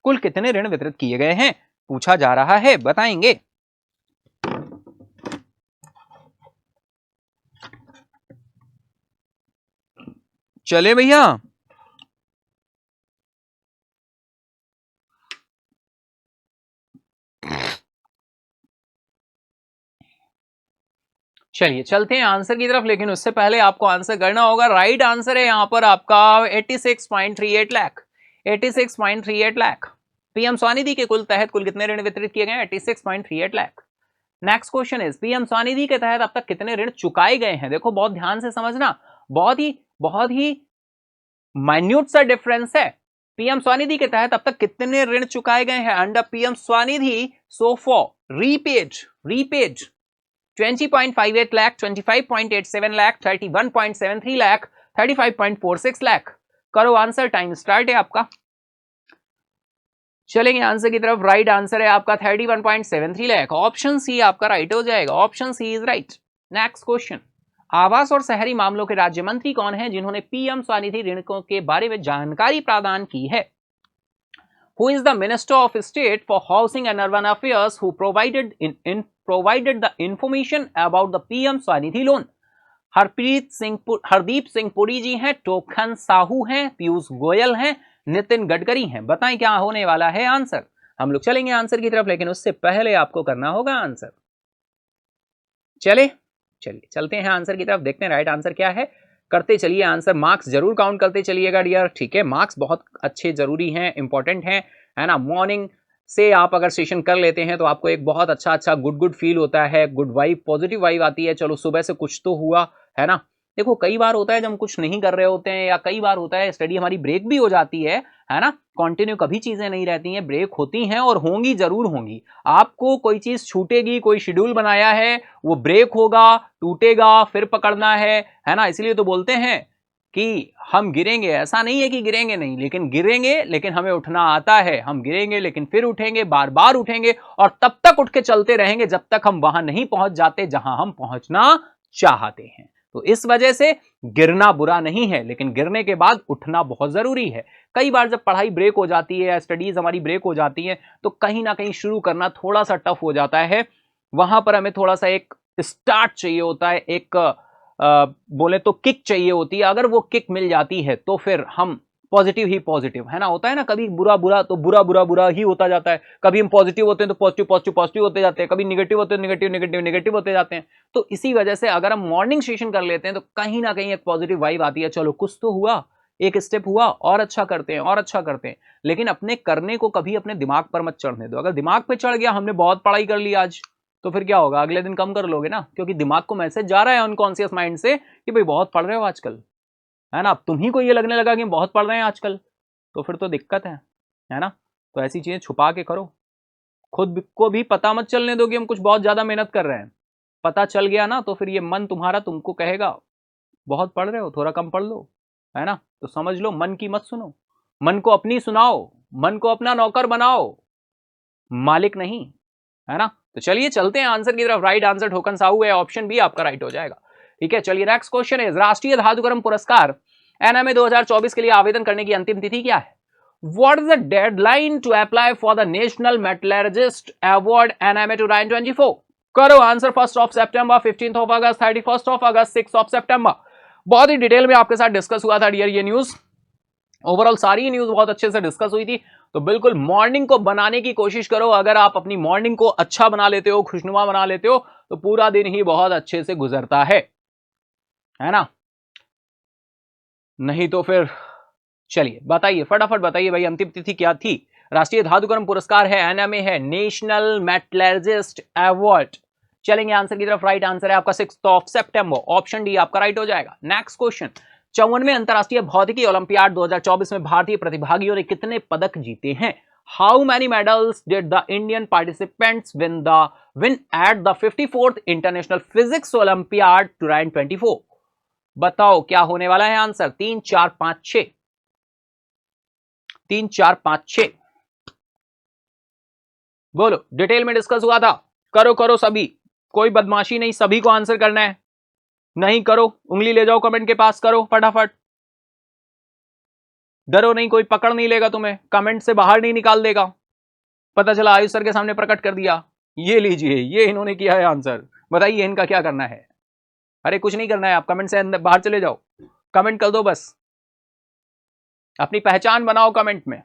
कुल कितने ऋण वितरित किए गए हैं पूछा जा रहा है, बताएंगे। चले भैया, चलिए चलते हैं आंसर की तरफ, लेकिन उससे पहले आपको आंसर करना होगा। राइट आंसर है यहाँ पर आपका 86.38 लाख। 86.38 लाख। पीएम स्वनिधि के कुल तहत कुल कितने ऋण वितरित किए गए? 86.38 lakh. Next question is PM Svanidhi के तहत अब तक कितने ऋण चुकाए गए हैं? देखो बहुत ध्यान से समझना, बहुत ही माइन्यूट सा डिफरेंस है। पीएम स्वनिधि के तहत अब तक कितने ऋण चुकाए गए हैं under PM Svanidhi? So for repaid 20.58 lakh, 25.87 lakh, 31.73 lakh, 35.46 lakh. करो आंसर, टाइम स्टार्ट है आपका। चलेंगे आंसर की तरफ। राइट आंसर है आपका 31.73 लाख। ऑप्शन सी आपका राइट हो जाएगा। Option C is right. Next question, आवास और शहरी मामलों के राज्य मंत्री कौन हैं जिन्होंने पीएम स्वनिधि ऋणों के बारे में जानकारी प्रदान की है? Who is the Minister of State for Housing and Urban Affairs who provided the information about the PM Swanidhi loan? Hardeep Singh Puri जी हैं, टोकन साहू हैं, पीयूष गोयल हैं, नितिन गडकरी हैं। बताएं क्या होने वाला है आंसर? हम लोग चलेंगे आंसर की तरफ, लेकिन उससे पहले आपको करना होगा आंसर। चलिए चलते हैं आंसर की तरफ, देखते हैं राइट आंसर क्या है। करते चलिए आंसर, मार्क्स जरूर काउंट करते चलिएगा डियर, ठीक है? मार्क्स बहुत अच्छे जरूरी हैं, इंपॉर्टेंट हैं, है ना? मॉर्निंग से आप अगर सेशन कर लेते हैं तो आपको एक बहुत अच्छा गुड फील होता है, गुड वाइब, पॉजिटिव वाइब आती है। चलो सुबह से कुछ तो हुआ, है ना? देखो कई बार होता है जब हम कुछ नहीं कर रहे होते हैं, या कई बार होता है स्टडी हमारी ब्रेक भी हो जाती है ना? कंटिन्यू कभी चीजें नहीं रहती हैं, ब्रेक होती हैं और होंगी, जरूर होंगी। आपको कोई चीज छूटेगी, कोई शेड्यूल बनाया है, वो ब्रेक होगा, टूटेगा, फिर पकड़ना है ना? इसलिए तो बोलते हैं कि हम गिरेंगे, ऐसा नहीं है कि गिरेंगे नहीं, लेकिन गिरेंगे, लेकिन हमें उठना आता है। हम गिरेंगे लेकिन फिर उठेंगे, बार बार उठेंगे, और तब तक उठ के चलते रहेंगे जब तक हम वहां नहीं पहुंच जाते जहां हम पहुंचना चाहते हैं। तो इस वजह से गिरना बुरा नहीं है, लेकिन गिरने के बाद उठना बहुत जरूरी है। कई बार जब पढ़ाई ब्रेक हो जाती है या स्टडीज हमारी ब्रेक हो जाती है तो कहीं ना कहीं शुरू करना थोड़ा सा टफ हो जाता है। वहां पर हमें थोड़ा सा एक स्टार्ट चाहिए होता है, एक बोले तो किक चाहिए होती है। अगर वो किक मिल जाती है तो फिर हम पॉजिटिव ही पॉजिटिव, है ना? होता है ना, कभी बुरा तो बुरा ही होता जाता है, कभी हम पॉजिटिव होते हैं तो पॉजिटिव होते जाते हैं, कभी निगेटिव होते हैं निगेटिव होते जाते हैं। तो इसी वजह से अगर हम मॉर्निंग सेशन कर लेते हैं तो कहीं ना कहीं एक पॉजिटिव वाइब आती है। चलो कुछ तो हुआ, एक स्टेप हुआ, और अच्छा करते हैं। लेकिन अपने करने को कभी अपने दिमाग पर मत चढ़ने दो। अगर दिमाग पे चढ़ गया, हमने बहुत पढ़ाई कर ली आज, तो फिर क्या होगा? अगले दिन कम कर लोगे ना, क्योंकि दिमाग को मैसेज जा रहा है अनकॉन्शियस माइंड से कि भाई बहुत पढ़ रहे हो आजकल, है ना? अब तुम ही को ये लगने लगा कि बहुत पढ़ रहे हैं आजकल, तो फिर तो दिक्कत है ना? तो ऐसी चीजें छुपा के करो, खुद को भी पता मत चलने दो कि हम कुछ बहुत ज्यादा मेहनत कर रहे हैं। पता चल गया ना तो फिर ये मन तुम्हारा तुमको कहेगा बहुत पढ़ रहे हो, थोड़ा कम पढ़ लो, है ना? तो समझ लो, मन की मत सुनो, मन को अपनी सुनाओ, मन को अपना नौकर बनाओ, मालिक नहीं, है ना? तो चलिए चलते हैं आंसर की तरफ। राइट आंसर टोकन साहू है, ऑप्शन बी आपका राइट हो जाएगा। ठीक है, चलिए नेक्स्ट क्वेश्चन है, राष्ट्रीय धातुकर्म पुरस्कार एनएमए 2024 के लिए आवेदन करने की अंतिम तिथि क्या है? What is the deadline to apply for the National Metallurgist Award NMA 2024? करो answer, 1st of September, 15th of August, 31st of August, 6th of September। बहुत ही डिटेल में आपके साथ डिस्कस हुआ था डियर ये न्यूज। ओवरऑल सारी न्यूज बहुत अच्छे से डिस्कस हुई थी। तो बिल्कुल मॉर्निंग को बनाने की कोशिश करो। अगर आप अपनी मॉर्निंग को अच्छा बना लेते हो, खुशनुमा बना लेते हो, तो पूरा दिन ही बहुत अच्छे से गुजरता है ना? नहीं तो फिर चलिए बताइए, फटाफट बताइए भाई, अंतिम तिथि क्या थी? राष्ट्रीय धातुकर्म पुरस्कार है, एनएमए है, नेशनल मेटलर्जिस्ट अवार्ड। चलेंगे आंसर की तरफ। राइट आंसर है आपका 6th of September, option D आपका राइट हो जाएगा। नेक्स्ट क्वेश्चन, 54वें अंतरराष्ट्रीय भौतिकी ओलंपियाड 2024 में भारतीय प्रतिभागियों ने कितने पदक जीते हैं? How many medals did the Indian participants win at the 54th international physics olympiad 2024? बताओ क्या होने वाला है आंसर? 3 4 5 6, 3 4 5 6, बोलो। डिटेल में डिस्कस हुआ था। करो सभी, कोई बदमाशी नहीं, सभी को आंसर करना है। नहीं करो, उंगली ले जाओ कमेंट के पास, करो फटाफट। डरो नहीं, कोई पकड़ नहीं लेगा तुम्हें, कमेंट से बाहर नहीं निकाल देगा। पता चला आयुष सर के सामने प्रकट कर दिया, ये लीजिए, ये इन्होंने किया है आंसर, बताइए इनका क्या करना है? अरे कुछ नहीं करना है, आप कमेंट से अंदर बाहर चले जाओ, कमेंट कर दो बस, अपनी पहचान बनाओ कमेंट में।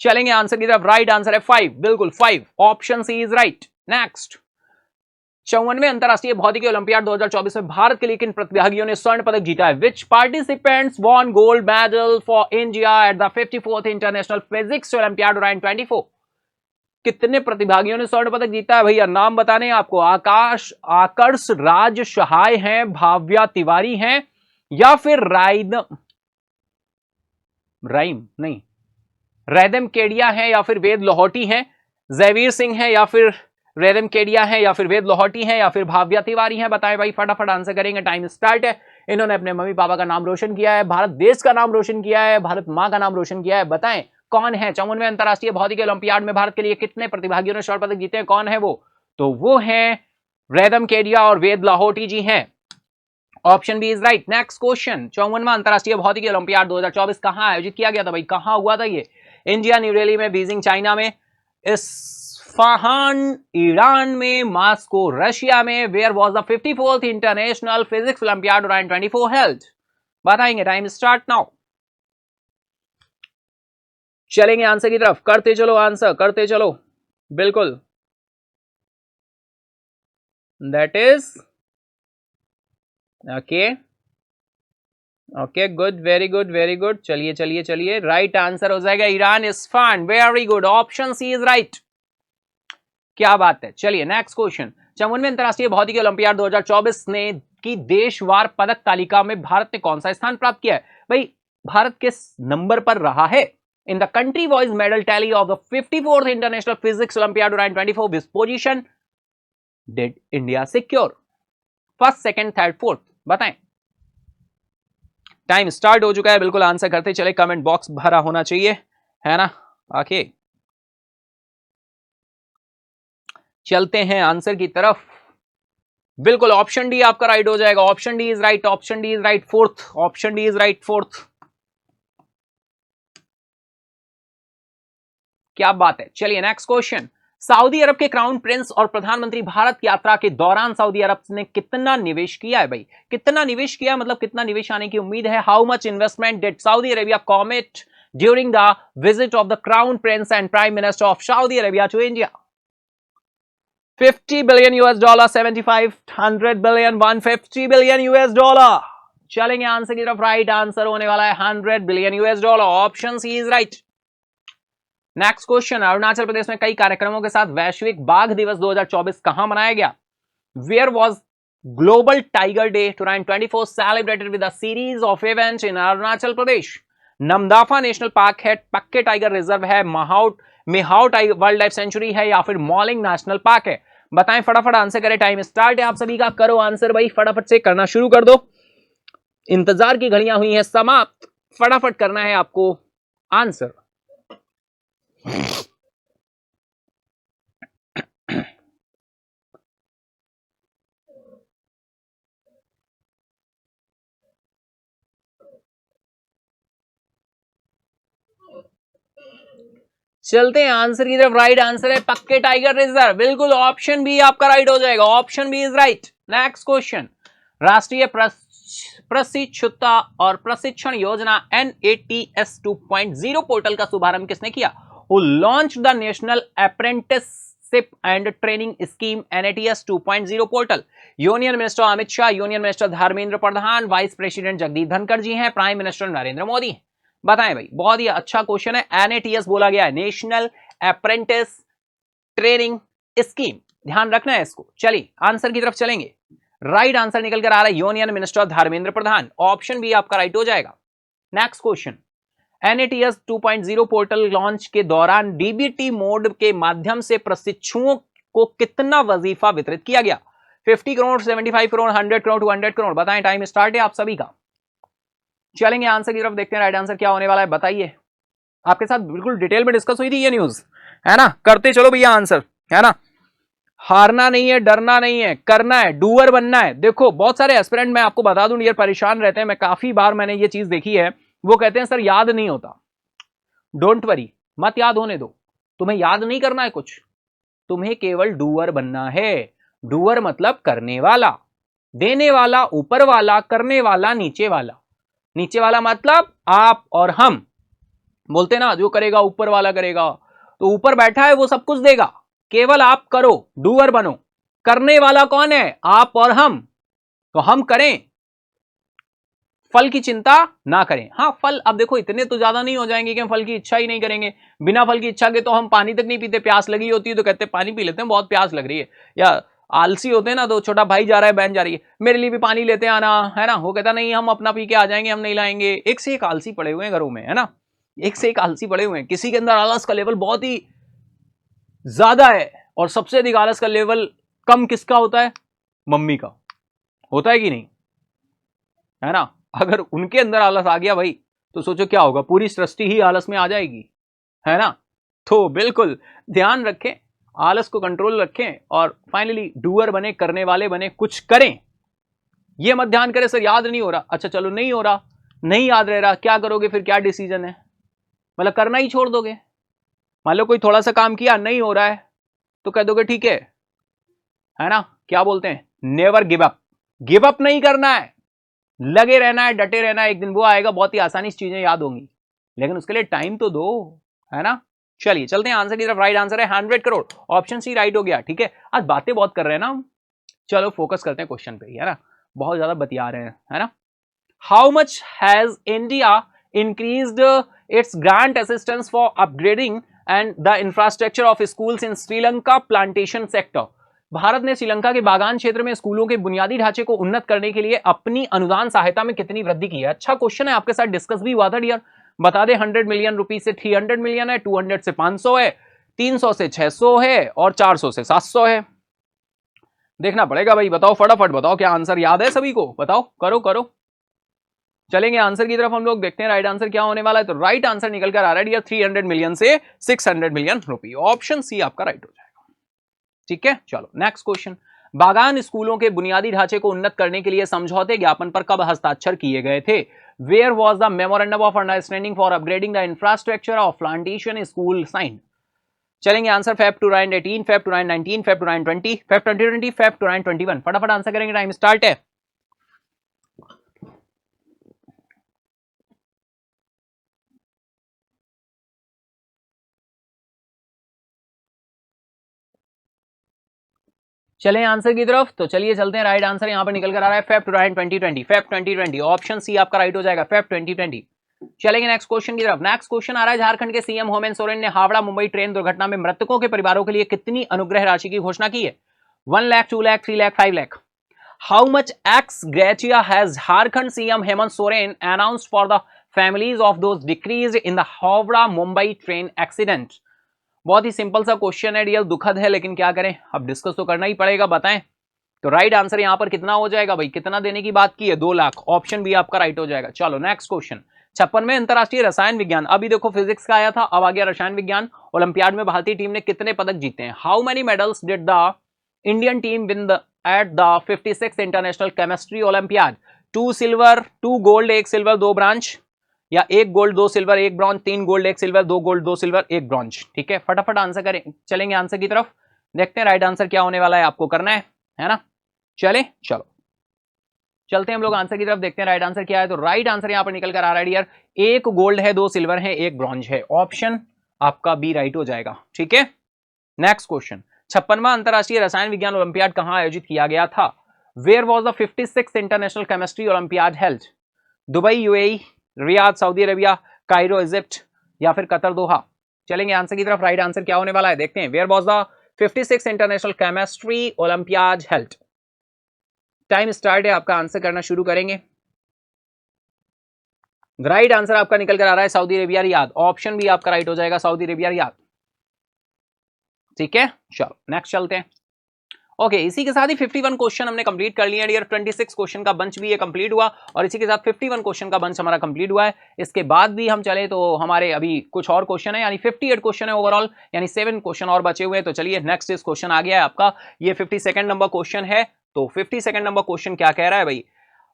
चलेंगे आंसर की तरफ। राइट आंसर है 5, बिल्कुल 5, option C is right. Next, 54वें अंतरराष्ट्रीय भौतिकी ओलंपियाड 2024 में भारत के लिए किन प्रतिभागियों ने स्वर्ण पदक जीता है? Which participants won gold medal for India at the 54th international physics olympiad 2024? कितने प्रतिभागियों ने स्वर्ण पदक जीता है भैया? नाम बताने हैं आपको। आकर्ष राज सहाय हैं, भाव्या तिवारी हैं, या फिर रैदम केडिया हैं, या फिर वेद लोहटी हैं, जयवीर सिंह हैं, या फिर रैदम केडिया हैं, या फिर वेद लोहटी हैं, या फिर भाव्या तिवारी हैं? बताएं भाई, फटाफट आंसर करेंगे। टाइम स्टार्ट है। इन्होंने अपने मम्मी पापा का नाम रोशन किया है, भारत देश का नाम रोशन किया है, भारत मां का नाम रोशन किया है। बताएं कौन है? 54वें अंतरराष्ट्रीय भौतिकी ओलंपियाड में भारत के लिए कितने प्रतिभागियों ने स्वर्ण पदक जीते हैं? कौन है वो? तो वो हैं रैदम केडिया और वेद लाहौटी जी हैं। Option B is right. Next question, 54वां अंतरराष्ट्रीय भौतिकी ओलंपियाड 2024 कहां आयोजित किया गया था भाई? कहां हुआ था ये? इंडिया, न्यू दिल्ली में, बीजिंग चाइना में, इस्फहान ईरान में, मॉस्को रशिया में। Where was the 54th international physics olympiad 2024 held? बताएंगे। Time start now. चलेंगे आंसर की तरफ, करते चलो आंसर, करते चलो। बिल्कुल, that is okay okay, good, very good, very good. चलिए चलिए चलिए, राइट आंसर हो जाएगा Iran, Isfahan. Very good, option C is right. क्या बात है। चलिए नेक्स्ट क्वेश्चन, 54वें अंतरराष्ट्रीय भौतिकी ओलंपियाड 2024 ने की देशवार पदक तालिका में भारत ने कौन सा स्थान प्राप्त किया है? भाई भारत किस नंबर पर रहा है? In the country wise medal tally of the 54th international physics olympiad 2024 which position did India secure? First, second, third, fourth? बताएं। टाइम स्टार्ट हो चुका है। बिल्कुल आंसर करते चले, कमेंट बॉक्स भरा होना चाहिए, है ना? ओके, चलते हैं आंसर की तरफ। बिल्कुल ऑप्शन डी आपका राइट हो जाएगा। Option D is right, option D is right, fourth. Option D is right, fourth. क्या बात है। चलिए नेक्स्ट क्वेश्चन, सऊदी अरब के क्राउन प्रिंस और प्रधानमंत्री भारत यात्रा के दौरान सऊदी अरब ने कितना निवेश किया है? भाई कितना निवेश किया, मतलब कितना निवेश आने की उम्मीद है? How much investment did Saudi Arabia commit during the visit of the crown prince and prime minister of Saudi Arabia to India? 50 billion US dollar, 75, 100 billion, 150 billion US dollar? चलेंगे आंसर की तरफ। राइट आंसर होने वाला है 100 billion US dollar. Option C is right. Next question, Arunachal Pradesh में कई कार्यक्रमों के साथ वैश्विक बाघ दिवस 2024 कहां मनाया गया? Where was global tiger day 2024 celebrated with a series of events in Arunachal Pradesh? Namdapha national park है, पक्के टाइगर रिजर्व है, मिहाओ वाइल्ड लाइफ सेंचुरी है, या फिर मॉलिंग नेशनल पार्क है? बताएं, फटाफट आंसर करें। टाइम स्टार्ट है आप सभी का। करो आंसर भाई, फटाफट से करना शुरू कर दो। इंतजार की घड़ियां हुई हैं समाप्त, फटाफट करना है आपको आंसर। चलते हैं आंसर की तरफ। राइट आंसर है पक्के टाइगर रिजर्व। बिल्कुल ऑप्शन बी आपका राइट हो जाएगा। Option B is right. Next question, राष्ट्रीय प्रशिक्षुता और प्रशिक्षण योजना NATS 2.0 पोर्टल का शुभारंभ किसने किया? Who launched the National Apprenticeship and Training Scheme NATS 2.0 portal? Union minister Amit Shah, union minister Dharmendra Pradhan, vice president Jagdeep Dhankhar ji हैं, प्राइम मिनिस्टर नरेंद्र मोदी। बताएं भाई, बहुत ही अच्छा क्वेश्चन है। NATS बोला गया है, नेशनल अप्रेंटिस ट्रेनिंग स्कीम, ध्यान रखना है इसको। चलिए आंसर की तरफ चलेंगे। राइट आंसर निकल कर आ रहा है यूनियन मिनिस्टर धर्मेंद्र प्रधान। ऑप्शन बी आपका राइट हो जाएगा। Next question, NATS 2.0 portal launch के दौरान DBT मोड के माध्यम से प्रशिक्षुओं को कितना वजीफा वितरित किया गया? 50 करोड़, 75 करोड़, 100 करोड़, 200 करोड़? बताएं, टाइम स्टार्ट है आप सभी का। चलेंगे आंसर की तरफ, देखते हैं राइट आंसर क्या होने वाला है। बताइए, आपके साथ बिल्कुल डिटेल में डिस्कस हुई थी ये न्यूज, है ना? करते चलो भैया आंसर, है ना? हारना नहीं है, डरना नहीं है, करना है, डूअर बनना है। देखो बहुत सारे एस्पिरेंट, मैं आपको बता दूं, ये परेशान रहते हैं। मैं काफी बार मैंने ये चीज देखी है, वो कहते हैं सर याद नहीं होता। डोंट वरी, मत याद होने दो। तुम्हें याद नहीं करना है कुछ, तुम्हें केवल डूअर बनना है। डूअर मतलब करने वाला, देने वाला ऊपर वाला, करने वाला नीचे वाला। नीचे वाला मतलब आप और हम, बोलते ना जो करेगा ऊपर वाला करेगा, तो ऊपर बैठा है वो सब कुछ देगा, केवल आप करो, डूअर बनो, करने वाला कौन है? आप और हम। तो हम करें, फल की चिंता ना करें। हाँ, फल अब देखो इतने तो ज्यादा नहीं हो जाएंगे कि हम फल की इच्छा ही नहीं करेंगे। बिना फल की इच्छा के तो हम पानी तक नहीं पीते। प्यास लगी होती है तो कहते हैं पानी पी लेते हैं, बहुत प्यास लग रही है। या आलसी होते हैं ना, तो छोटा भाई जा रहा है, बहन जा रही है, मेरे लिए भी पानी लेते आना, है ना। वो कहता नहीं, हम अपना पी के आ जाएंगे, हम नहीं लाएंगे। एक से एक आलसी पड़े हुए हैं घरों में, है ना। एक से एक आलसी पड़े हुए हैं। किसी के अंदर आलस का लेवल बहुत ही ज्यादा है, और सबसे अधिक आलस का लेवल कम किसका होता है? मम्मी का होता है कि नहीं, है ना। अगर उनके अंदर आलस आ गया भाई, तो सोचो क्या होगा, पूरी सृष्टि ही आलस में आ जाएगी, है ना। तो बिल्कुल ध्यान रखें, आलस को कंट्रोल रखें, और फाइनली डूअर बने, करने वाले बने, कुछ करें। ये मत ध्यान करें सर याद नहीं हो रहा, अच्छा चलो नहीं हो रहा, नहीं याद रह रहा, क्या करोगे फिर? क्या डिसीजन है? मतलब करना ही छोड़ दोगे? मान लो कोई थोड़ा सा काम किया, नहीं हो रहा है, तो कह दोगे ठीक है ना। क्या बोलते हैं, never give up. Give up नहीं करना है, लगे रहना है, डटे रहना है। एक दिन वो आएगा, बहुत ही आसानी से चीजें याद होंगी, लेकिन उसके लिए टाइम तो दो, है ना। चलिए चलते हैं आंसर की तरफ। राइट आंसर है 100 करोड़। ऑप्शन सी राइट हो गया। ठीक है, आज बातें बहुत कर रहे हैं ना हम, चलो फोकस करते हैं क्वेश्चन पे, है ना। बहुत ज्यादा बतिया रहे हैं, है ना। How much has India increased it's grant assistance for upgrading and the infrastructure of schools in Sri Lanka plantation sector. Bharat ने श्रीलंका के बागान क्षेत्र में स्कूलों के बुनियादी ढांचे को उन्नत करने के लिए अपनी अनुदान सहायता में कितनी वृद्धि की है? अच्छा क्वेश्चन है, आपके साथ डिस्कस भी हुआ था डियर। बता दे, 100 मिलियन रुपीज से 300 मिलियन है, 200 से 500 है, 300 से 600 है, और 400 से 700 है। देखना पड़ेगा भाई, बताओ फटाफट बताओ, क्या आंसर याद है सभी को? बताओ, करो करो। चलेंगे आंसर की तरफ हम लोग, देखते हैं राइट आंसर क्या होने वाला है। तो राइट आंसर निकल कर आ रहा है डियर 300 मिलियन से 600 मिलियन रुपी। ऑप्शन सी आपका राइट हो जाएगा। ठीक है, चलो नेक्स्ट क्वेश्चन। बागान स्कूलों के बुनियादी ढांचे को उन्नत करने के लिए समझौते ज्ञापन पर कब हस्ताक्षर किए गए थे? Where was the memorandum of understanding for upgrading the infrastructure of plantation school sign? चलेंगे answer Feb 2018, Feb 2019, Feb 2020, Feb 2020, Feb 2021। फटाफट आंसर करेंगे, टाइम स्टार्ट है। चलें आंसर की तरफ, तो चलिए चलते हैं। राइट आंसर यहां पर निकल कर आ रहा है फेब 2020, फेब 2020। ऑप्शन सी आपका राइट हो जाएगा, फेब 2020। चलेंगे नेक्स्ट क्वेश्चन की तरफ। नेक्स्ट क्वेश्चन आ रहा है, झारखंड के सीएम हेमंत सोरेन ने हावड़ा मुंबई ट्रेन दुर्घटना में मृतकों के परिवारों के लिए कितनी अनुग्रह राशि की घोषणा की है? 1 lakh, 2 lakh, 3 lakh, 5 lakh. How much ex gratia has Jharkhand CM Hemant Soren announced for the families of those डिक्रीज in the Howrah Mumbai train accident? बहुत ही सिंपल सा क्वेश्चन है डियर, दुखद है, लेकिन क्या करें, अब डिस्कस तो करना ही पड़ेगा। बताएं तो राइट आंसर यहां पर कितना हो जाएगा भाई? कितना देने की बात की है? 2 लाख। ऑप्शन बी आपका राइट हो जाएगा। चलो नेक्स्ट क्वेश्चन। 56वें अंतरराष्ट्रीय रसायन विज्ञान, अभी देखो फिजिक्स का आया था, अब आ गया रसायन विज्ञान। ओलंपियाड में भारतीय टीम ने कितने पदक जीते हैं? How many medals did the Indian team win at the 56 international chemistry olympiad? 2 silver, 2 gold, 1 silver, 2 branch, या 1 gold 2 silver 1 bronze, 3 gold 1 silver, 2 gold 2 silver 1 bronze? ठीक है, फटाफट आंसर करें। चलेंगे आंसर की तरफ, देखते हैं राइट आंसर क्या होने वाला है, आपको करना है ना। चले चलो चलते हैं हम लोग आंसर की तरफ, देखते हैं राइट आंसर क्या है। तो राइट आंसर यहां पर निकल कर आ रहा है डियर, 1 गोल्ड है, 2 सिल्वर है, 1 ब्रॉन्ज है। ऑप्शन आपका बी राइट हो जाएगा। ठीक है, नेक्स्ट क्वेश्चन। 56वां अंतरराष्ट्रीय रसायन विज्ञान ओलंपियाड कहां आयोजित किया गया था? Where was the 56 international chemistry olympiad held? Dubai UAE, Riyadh Saudi Arabia, Cairo Egypt, या फिर कतर दोहा? चलेंगे आंसर की तरफ, राइट आंसर क्या होने वाला है देखते हैं। Where was the 56 international chemistry olympiad held? Time start है, आपका आंसर करना शुरू करेंगे। राइट आंसर आपका निकल कर आ रहा है सऊदी अरेबिया रियाद। ऑप्शन भी आपका राइट हो जाएगा, सऊदी अरेबिया रियाद। ठीक है, चलो नेक्स्ट चलते हैं। ओके, इसी के साथ ही 51 क्वेश्चन हमने कंप्लीट कर लिया डियर। 26 क्वेश्चन का बंच भी ये कंप्लीट हुआ, और इसी के साथ 51 क्वेश्चन का बंच हमारा कंप्लीट हुआ है। इसके बाद भी हम चले तो हमारे अभी कुछ और क्वेश्चन है, यानी 58 क्वेश्चन है ओवरऑल, यानी 7 क्वेश्चन और बचे हुए हैं। तो चलिए नेक्स्ट इस क्वेश्चन आ गया है आपका, ये 52nd नंबर क्वेश्चन है। तो 52nd नंबर क्वेश्चन क्या कह रहा है भाई?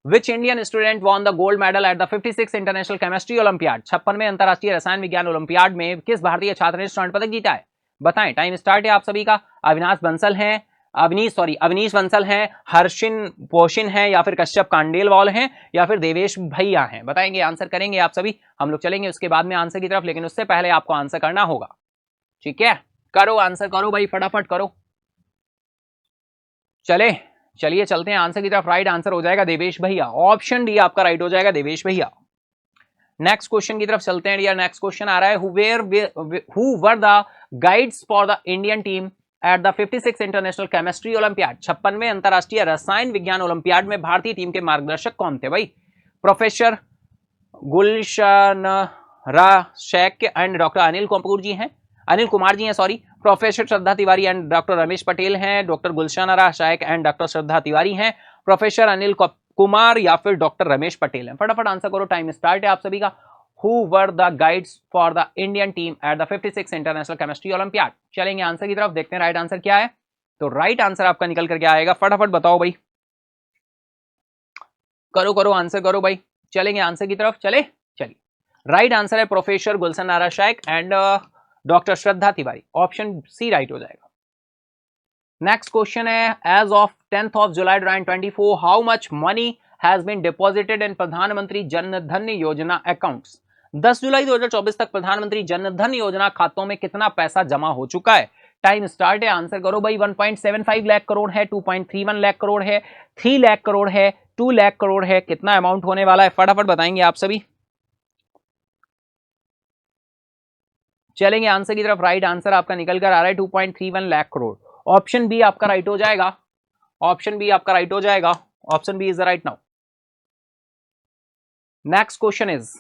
Which Indian student won the gold medal at the 56 international chemistry olympiad? 56वें अंतरराष्ट्रीय रसायन विज्ञान ओलंपियाड में किस भारतीय छात्र ने स्वर्ण पदक जीता है? बताएं, टाइम स्टार्ट है आप सभी का। अविनाश बंसल हैं, अवनीश बंसल हैं, हर्षिन पोशिन हैं, या फिर कश्यप कांडेलवाल हैं, या फिर देवेश भैया हैं? बताएंगे, आंसर करेंगे आप सभी। हम लोग चलेंगे उसके बाद में आंसर की तरफ, लेकिन उससे पहले आपको आंसर करना होगा। ठीक है, करो आंसर, करो भाई, फटाफट करो। चले चलिए चलते हैं आंसर की तरफ। राइट आंसर हो जाएगा देवेश भैया, ऑप्शन डी आपका राइट हो जाएगा देवेश भैया। नेक्स्ट क्वेश्चन की तरफ चलते हैं यार। नेक्स्ट क्वेश्चन आ रहा है, who were the guides for the Indian team at the 56 international chemistry olympiad. 56वें अंतरराष्ट्रीय रसायन विज्ञान ओलंपियाड में भारतीय टीम के मार्गदर्शक कौन थे भाई? Professor Gulshan Sheikh and doctor Anil Kumar ji हैं sorry. Professor Shraddha Tiwari and doctor Ramesh Patel हैं। Doctor Gulshan Sheikh and doctor Shraddha Tiwari हैं। प्रोफेसर अनिल कुमार या फिर डॉक्टर रमेश पटेल हैं। फटाफट आंसर करो, टाइम स्टार्ट है आप सभी का। Who were the guides for the Indian team at the 56 international chemistry olympiad. चलेंगे आंसर की तरफ, देखते हैं राइट आंसर क्या है। तो राइट आंसर आपका निकल करके आएगा, फटाफट बताओ भाई, करो आंसर करो भाई। चलेंगे आंसर की तरफ, चलिए राइट आंसर है professor Gulshan Nara Sheikh and doctor Shraddha Tiwari, option C right हो जाएगा। नेक्स्ट क्वेश्चन है, as of 10th of July 2024 how much money has been deposited in Pradhan Mantri Jan धन योजना अकाउंट्स। 10 जुलाई 2024 तक प्रधानमंत्री जन धन योजना खातों में कितना पैसा जमा हो चुका है? टाइम स्टार्ट है, आंसर करो भाई। 1.75 लाख करोड़ है, 2.31 लाख करोड़ है, 3 लाख करोड़ है, 2 लाख करोड़ है, कितना अमाउंट होने वाला है फटाफट बताएंगे आप सभी। चलेंगे आंसर की तरफ। राइट आंसर आपका निकल कर आ रहा है 2.31 लाख करोड़, ऑप्शन बी आपका राइट हो जाएगा। ऑप्शन बी आपका राइट हो जाएगा, option B is the right now. Next question is,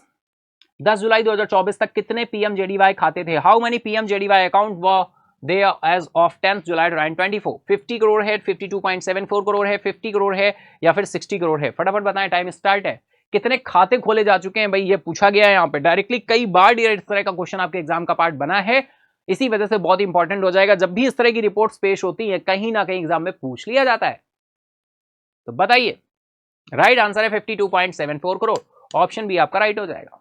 10 जुलाई 2024 तक कितने पीएमजेडीवाई खाते थे? How many PMJDY account were there as of 10th July 2024? 50 crore है, 52.74 करोड़ है, 50 करोड़ है या फिर 60 करोड़ है? फटाफट बताएं, टाइम स्टार्ट है। कितने खाते खोले जा चुके हैं भाई, ये पूछा गया है यहाँ पे डायरेक्टली। कई बार इस तरह का क्वेश्चन आपके एग्जाम का पार्ट बना है, इसी वजह से बहुत इंपॉर्टेंट हो जाएगा। जब भी इस तरह की रिपोर्ट्स पेश होती है, कहीं ना कहीं एग्जाम में पूछ लिया जाता है। तो बताइए, राइट आंसर है 52.74 करोड़, ऑप्शन बी आपका राइट हो जाएगा।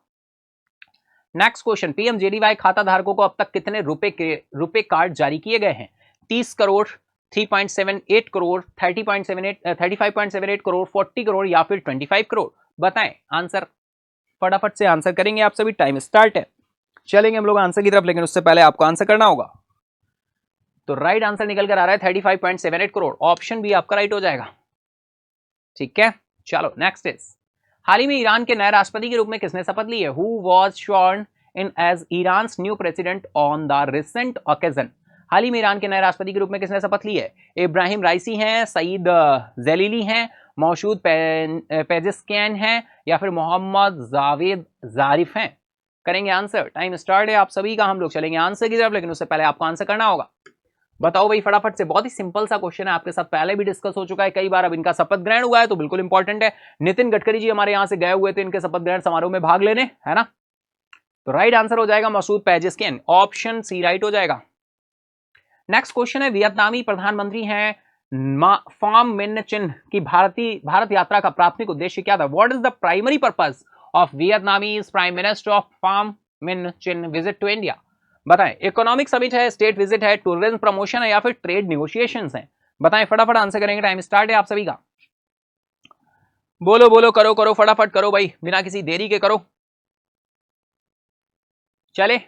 नेक्स्ट क्वेश्चन, पीएमजेडीवाई खाता धारकों को अब तक कितने रुपए कार्ड जारी किए गए हैं? 30 करोड़, 3.78 करोड़, 35.78 करोड़, 40 करोड़ या फिर 25 करोड़? बताएं आंसर, फटाफट से आंसर करेंगे आप सभी, टाइम स्टार्ट है। चलेंगे हम लोग आंसर की तरफ, लेकिन उससे पहले आपको आंसर करना होगा। तो राइट आंसर निकल कर आ रहा है 35.78 करोड़, ऑप्शन बी आपका राइट हो जाएगा। ठीक है, चलो नेक्स्ट इज, हाल ही में ईरान के नए राष्ट्रपति के रूप में किसने शपथ ली है? Who was sworn in as Iran's new president on the recent occasion. हाल ही में ईरान के नए राष्ट्रपति के रूप में किसने शपथ ली है? इब्राहिम राइसी हैं, सईद जलीली हैं, मौजूद पेजिस्कियान हैं या फिर मोहम्मद जावेद जारिफ हैं? करेंगे आंसर, टाइम स्टार्ट है आप सभी का। हम लोग चलेंगे आंसर की तरफ, लेकिन उससे पहले आपको आंसर करना होगा। बताओ भाई फटाफट से, बहुत ही सिंपल सा क्वेश्चन है, आपके साथ पहले भी डिस्कस हो चुका है कई बार। अब इनका शपथ ग्रहण हुआ है तो बिल्कुल इंपॉर्टेंट है। नितिन गडकरी जी हमारे यहां से गए हुए थे इनके शपथ ग्रहण समारोह में भाग लेने, है ना। तो राइट आंसर हो जाएगा मसूद पेजिस्कियान, ऑप्शन सी राइट हो जाएगा। नेक्स्ट क्वेश्चन है, वियतनामी प्रधानमंत्री हैं फाम मिन चिन की भारत यात्रा का प्राथमिक उद्देश्य क्या था? What is the primary purpose of Vietnamese prime minister of Pham Minh Chinh visit to India? बताएं, इकोनॉमिक समिट है, स्टेट विजिट है, टूरिज्म प्रमोशन है या फिर ट्रेड निगोशिएशंस है? बताएं, फटाफट आंसर करेंगे, टाइम स्टार्ट है आप सभी का। बोलो बोलो, करो फटाफट करो भाई, बिना किसी देरी के करो। चले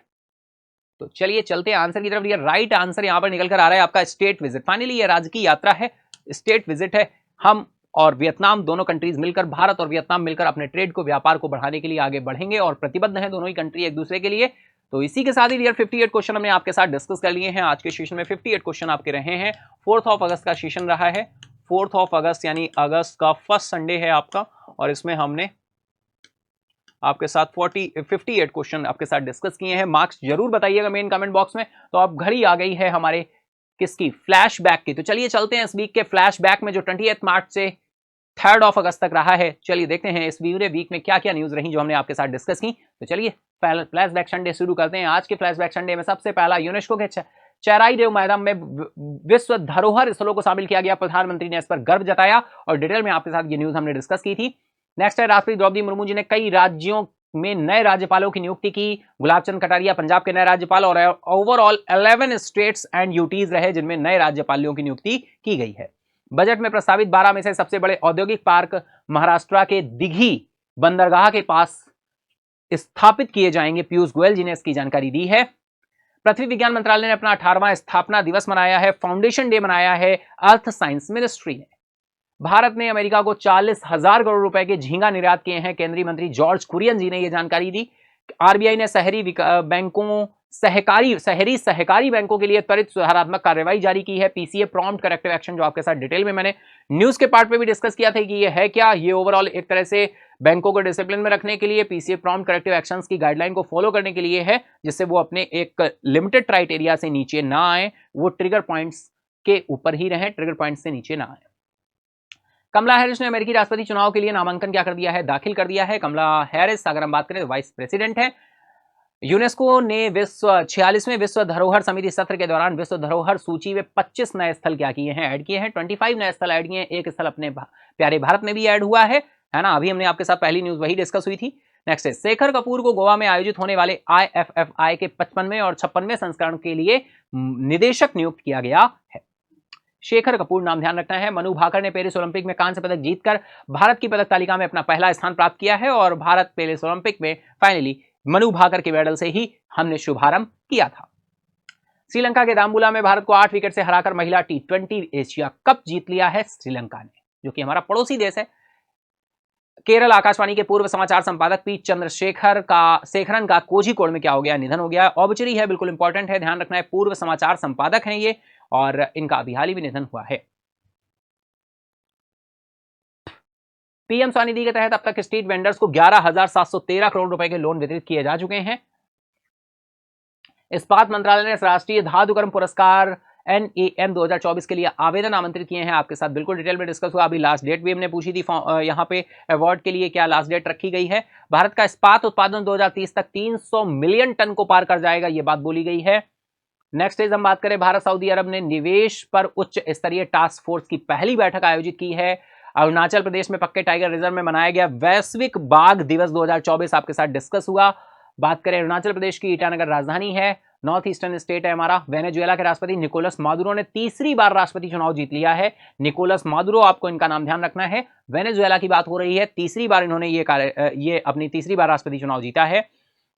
तो चलिए चलते हैं आंसर की तरफ। ये राइट आंसर यहां पर निकल कर आ रहा है आपका स्टेट विजिट। फाइनली ये राजकीय यात्रा है, स्टेट विजिट है। हम और वियतनाम दोनों कंट्रीज मिलकर, भारत और वियतनाम मिलकर अपने ट्रेड को, व्यापार को बढ़ाने के लिए आगे बढ़ेंगे और प्रतिबद्ध हैं दोनों ही कंट्री एक दूसरे के लिए। तो इसी के साथ ही डियर 58 क्वेश्चन हमने आपके साथ डिस्कस कर लिए हैं। आज के सेशन में 58 क्वेश्चन आपके रहे हैं। 4th ऑफ अगस्त का सेशन रहा है, 4th ऑफ अगस्त यानी अगस्त का फर्स्ट संडे है आपका, और इसमें हमने आपके साथ 58 क्वेश्चन आपके साथ डिस्कस किए हैं। मार्क्स जरूर बताइएगा मेन कमेंट बॉक्स में। तो अब घड़ी आ गई है हमारे किसकी, फ्लैशबैक की। तो चलिए चलते हैं इस वीक के फ्लैशबैक में, जो 28 मार्च से 3rd ऑफ अगस्त तक रहा है। चलिए देखते हैं इस वीक में क्या क्या न्यूज रही जो हमने आपके साथ डिस्कस की। तो चलिए फ्लैशबैक संडे शुरू करते हैं। आज के फ्लैशबैक संडे में सबसे पहला, यूनेस्को के चेराई देव मैदान में विश्व धरोहर स्थलों को शामिल किया गया। प्रधानमंत्री ने इस पर गर्व जताया और डिटेल में आपके साथ ये न्यूज हमने डिस्कस की थी। नेक्स्ट है, राष्ट्रपति द्रौपदी मुर्मू जी ने कई राज्यों में नए राज्यपालों की नियुक्ति की। गुलाब चंद कटारिया पंजाब के नए राज्यपाल और ओवरऑल 11 स्टेट्स एंड यूटीज रहे जिनमें नए राज्यपालों की नियुक्ति की गई है। बजट में प्रस्तावित 12 में से सबसे बड़े औद्योगिक पार्क महाराष्ट्र के दिघी बंदरगाह के पास स्थापित किए जाएंगे। पीयूष गोयल जी ने इसकी जानकारी दी है। पृथ्वी विज्ञान मंत्रालय ने अपना 18वां स्थापना दिवस मनाया है, फाउंडेशन डे मनाया है अर्थ साइंस मिनिस्ट्री ने। भारत ने अमेरिका को 40,000 करोड़ रुपए के झींगा निर्यात किए हैं, केंद्रीय मंत्री जॉर्ज कुरियन जी ने यह जानकारी दी। आरबीआई ने शहरी सहकारी बैंकों के लिए त्वरित सुधारात्मक कार्रवाई जारी की है। पीसीए प्रॉम्प्ट करेक्टिव एक्शन, जो आपके साथ डिटेल में मैंने न्यूज के पार्ट पे भी डिस्कस किया था कि ये है क्या। ये ओवरऑल एक तरह से बैंकों को डिसिप्लिन में रखने के लिए, पीसीए प्रॉम्प्ट करेक्टिव एक्शंस की गाइडलाइन को फॉलो करने के लिए है, जिससे वो अपने एक लिमिटेड क्राइटेरिया से नीचे ना आए, वो ट्रिगर पॉइंट्स के ऊपर ही रहें, ट्रिगर पॉइंट्स से नीचे ना आए। कमला हैरिस ने अमेरिकी राष्ट्रपति चुनाव के लिए नामांकन क्या कर दिया है, दाखिल कर दिया है। कमला हैरिस अगर हम बात करें तो वाइस प्रेसिडेंट है। यूनेस्को ने 46वें विश्व धरोहर समिति सत्र के दौरान विश्व धरोहर सूची में 25 नए स्थल क्या किए हैं, ऐड किए हैं। 25 नए स्थल ऐड किए हैं। एक स्थल अपने प्यारे भारत में भी ऐड हुआ है ना। अभी हमने आपके साथ पहली न्यूज वही डिस्कस हुई थी। नेक्स्ट है, शेखर कपूर को गोवा में आयोजित होने वाले IFFI के 55वें और 56वें संस्करण के लिए निदेशक नियुक्त किया गया है। शेखर कपूर नाम ध्यान रखना है। मनु भाकर ने पेरिस ओलंपिक में कांस्य पदक जीतकर भारत की पदक तालिका में अपना पहला स्थान प्राप्त किया है और भारत पेरिस ओलंपिक में फाइनली मनु भाकर के मेडल से ही हमने शुभारंभ किया था। श्रीलंका के दाम्बुला में भारत को 8 विकेट से हराकर महिला T20 एशिया कप जीत लिया है श्रीलंका ने, जो कि हमारा पड़ोसी देश है। केरल आकाशवाणी के पूर्व समाचार संपादक पी चंद्रशेखरन का कोझिकोड में क्या हो गया, निधन हो गया। ऑब्चुरी है, बिल्कुल इंपॉर्टेंट है, ध्यान रखना है। पूर्व समाचार संपादक हैं ये और इनका अभी हाल ही में निधन हुआ है। पीएम स्वनिधि के तहत अब तक स्ट्रीट वेंडर्स को 11,713 करोड़ रुपए के लोन वितरित किए जा चुके हैं। इस्पात मंत्रालय ने राष्ट्रीय धातुकर्म पुरस्कार NAM 2024 के लिए आवेदन आमंत्रित किए हैं। आपके साथ बिल्कुल डिटेल में डिस्कस हुआ। अभी लास्ट डेट भी हमने पूछी थी यहाँ पे अवार्ड के लिए क्या लास्ट डेट रखी गई है। भारत का इस्पात उत्पादन 2030 तक 300 मिलियन टन को पार कर जाएगा, ये बात बोली गई है। नेक्स्ट इज हम बात करें, भारत सऊदी अरब ने निवेश पर उच्च स्तरीय टास्क फोर्स की पहली बैठक आयोजित की है। अरुणाचल प्रदेश में पक्के टाइगर रिजर्व में मनाया गया वैश्विक बाघ दिवस 2024 आपके साथ डिस्कस हुआ। बात करें अरुणाचल प्रदेश की, ईटानगर राजधानी है, नॉर्थ ईस्टर्न स्टेट है हमारा। वेनेजुएला के राष्ट्रपति निकोलस मादुरो ने तीसरी बार राष्ट्रपति चुनाव जीत लिया है। निकोलस मादुरो, आपको इनका नाम ध्यान रखना है। वेनेजुएला की बात हो रही है, तीसरी बार इन्होंने ये अपनी तीसरी बार राष्ट्रपति चुनाव जीता है।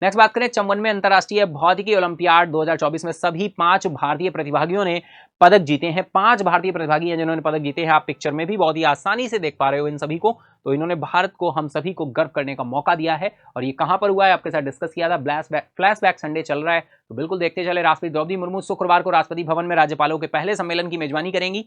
नेक्स्ट बात करें, 54वें अंतर्राष्ट्रीय भौतिकी ओलंपियाड 2024 में सभी 5 भारतीय प्रतिभागियों ने पदक जीते हैं। 5 भारतीय प्रतिभागी हैं जिन्होंने पदक जीते हैं। आप पिक्चर में भी बहुत ही आसानी से देख पा रहे हो इन सभी को। तो इन्होंने भारत को, हम सभी को गर्व करने का मौका दिया है। और ये कहां पर हुआ है आपके साथ डिस्कस किया था। फ्लैशबैक संडे चल रहा है, तो बिल्कुल देखते चले। राष्ट्रपति द्रौपदी मुर्मू शुक्रवार को राष्ट्रपति भवन में राज्यपालों के पहले सम्मेलन की मेजबानी करेंगी।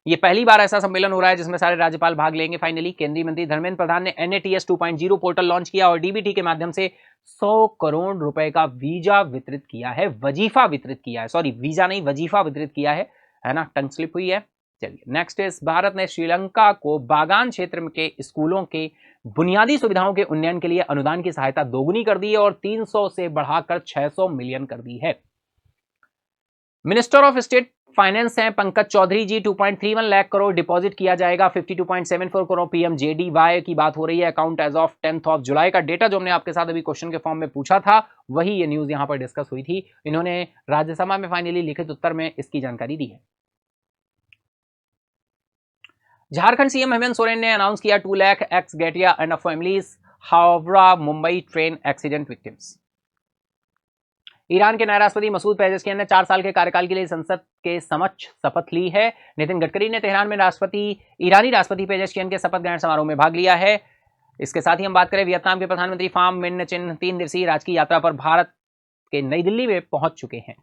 ये पहली बार ऐसा सम्मेलन हो रहा है जिसमें सारे राज्यपाल भाग लेंगे। फाइनली केंद्रीय मंत्री धर्मेंद्र प्रधान ने NATS 2.0 पोर्टल लॉन्च किया और DBT के माध्यम से 100 करोड़ रुपए का वीजा वितरित किया है, वजीफा वितरित किया है, सॉरी वीजा नहीं वजीफा वितरित किया है ना, टंग स्लिप हुई है। चलिए नेक्स्ट इज, भारत ने श्रीलंका को बागान क्षेत्र के स्कूलों के बुनियादी सुविधाओं के उन्नयन के लिए अनुदान की सहायता दोगुनी कर दी है और 300 से बढ़ाकर 600 मिलियन कर दी है। मिनिस्टर ऑफ स्टेट फाइनेंस हैं पंकज चौधरी जी। 2.31 लाख करोड़ डिपॉजिट किया जाएगा। 52.74 करोड़ PMJDY की बात हो रही है। अकाउंट एज ऑफ 10 जुलाई का डेटा जो हमने आपके साथ अभी क्वेश्चन के फॉर्म में पूछा था, वही ये न्यूज यहां पर डिस्कस हुई थी। इन्होंने राज्यसभा में फाइनली लिखित उत्तर में इसकी जानकारी दी है। झारखंड सीएम हेमंत सोरेन ने अनाउंस किया 2 lakh ex gratia and families Howrah Mumbai train accident victims. Iran के नए राष्ट्रपति मसूद पेजेशकियान ने 4 साल के कार्यकाल के लिए संसद के समक्ष शपथ ली है। नितिन गडकरी ने तेहरान में ईरानी राष्ट्रपति पेजेशकियान के शपथ ग्रहण समारोह में भाग लिया है। इसके साथ ही हम बात करें, वियतनाम के प्रधानमंत्री फाम मिन चिन 3 दिवसीय राजकीय यात्रा पर भारत के नई दिल्ली में पहुंच चुके हैं।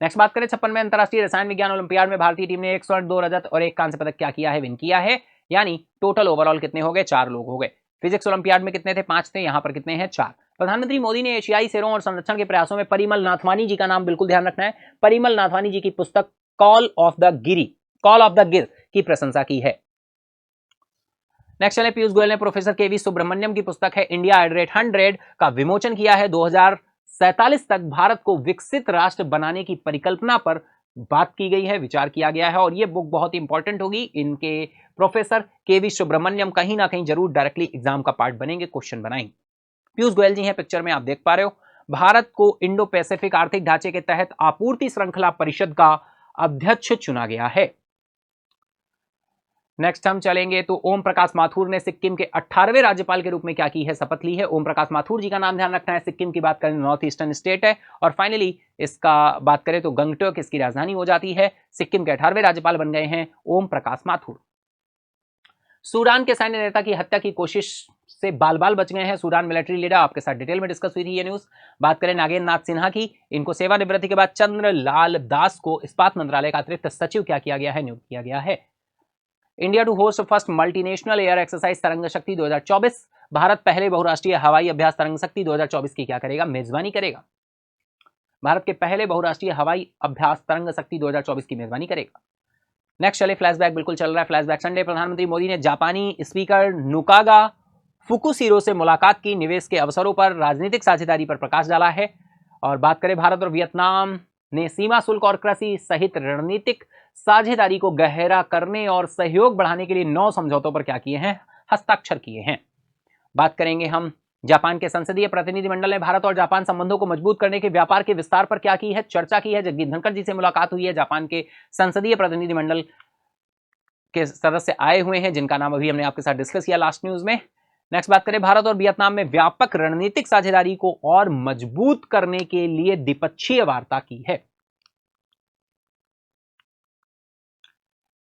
नेक्स्ट बात करें, 56वें अंतर्राष्ट्रीय रसायन विज्ञान ओलंपियाड में भारतीय टीम ने 1 स्वर्ण 2 रजत और 1 कांस्य पदक क्या किया है, विन किया है। यानी टोटल ओवरऑल कितने हो गए, 4 लोग हो गए। फिजिक्स ओलंपियाड में कितने थे, 5 थे, यहां पर कितने हैं, 4। प्रधानमंत्री मोदी ने एशियाई शेरों और संरक्षण के प्रयासों में परिमल नाथवानी जी का नाम बिल्कुल ध्यान रखना है। परिमल नाथवानी जी की पुस्तक कॉल ऑफ द गिर की प्रशंसा की है। नेक्स्ट चले, पीयूष गोयल ने प्रोफेसर KV सुब्रमण्यम की पुस्तक है इंडिया एट 100 का विमोचन किया है। 2047 तक भारत को विकसित राष्ट्र बनाने की परिकल्पना पर बात की गई है, विचार किया गया है और यह बुक बहुत ही इंपॉर्टेंट होगी। इनके प्रोफेसर KV सुब्रमण्यम कहीं ना कहीं जरूर डायरेक्टली एग्जाम का पार्ट बनेंगे, क्वेश्चन बनाएंगे। पीयूष गोयल जी हैं पिक्चर में, आप देख पा रहे हो। भारत को इंडो पैसिफिक आर्थिक ढांचे के तहत आपूर्ति श्रृंखला परिषद का अध्यक्ष चुना गया है। नेक्स्ट हम चलेंगे तो ओम प्रकाश माथुर ने सिक्किम के 18वें राज्यपाल के रूप में क्या की है, शपथ ली है। ओम प्रकाश माथुर जी का नाम ध्यान रखना है। सिक्किम की बात करें नॉर्थ ईस्टर्न स्टेट है। और फाइनली इसका बात करें तो गंगटोक इसकी राजधानी हो जाती है। सिक्किम के 18वें राज्यपाल बन गए हैं ओम प्रकाश माथुर। सूडान के सैन्य नेता की हत्या की कोशिश से बाल बाल बच गए हैं सूडान मिलिट्री लीडर। आपके साथ डिटेल में डिस्कस हुई थी ये न्यूज। बात करें नागेंद्र नाथ सिन्हा की, इनको सेवानिवृत्ति के बाद चंद्रलाल दास को इस्पात मंत्रालय का अतिरिक्त सचिव क्या किया गया है, नियुक्त किया गया है। India to host first multinational air exercise Tarang Shakti 2024। Bharat पहले बहुराष्ट्रीय हवाई अभ्यास तरंग शक्ति 2024 की क्या करेगा, मेजबानी करेगा। भारत के पहले बहुराष्ट्रीय हवाई अभ्यास तरंग शक्ति 2024 की मेजबानी करेगा। नेक्स्ट चले फ्लैशबैक, बिल्कुल चल रहा है फ्लैशबैक संडे। प्रधानमंत्री मोदी ने जापानी स्पीकर नुकागा फुकुशिरो से मुलाकात की, निवेश के अवसरों पर राजनीतिक साझेदारी पर प्रकाश डाला है। और बात करें भारत और वियतनाम ने सीमा शुल्क और कृषि सहित रणनीतिक साझेदारी को गहरा करने और सहयोग बढ़ाने के लिए 9 समझौतों पर क्या किए हैं, हस्ताक्षर किए हैं। बात करेंगे हम जापान के संसदीय प्रतिनिधिमंडल ने भारत और जापान संबंधों को मजबूत करने के व्यापार के विस्तार पर क्या की है, चर्चा की है। जगदीप धनखड़ जी से मुलाकात हुई है। जापान के संसदीय प्रतिनिधिमंडल के सदस्य आए हुए हैं जिनका नाम अभी हमने आपके साथ डिस्कस किया लास्ट न्यूज में। नेक्स्ट बात करें भारत और वियतनाम में व्यापक रणनीतिक साझेदारी को और मजबूत करने के लिए द्विपक्षीय वार्ता की है।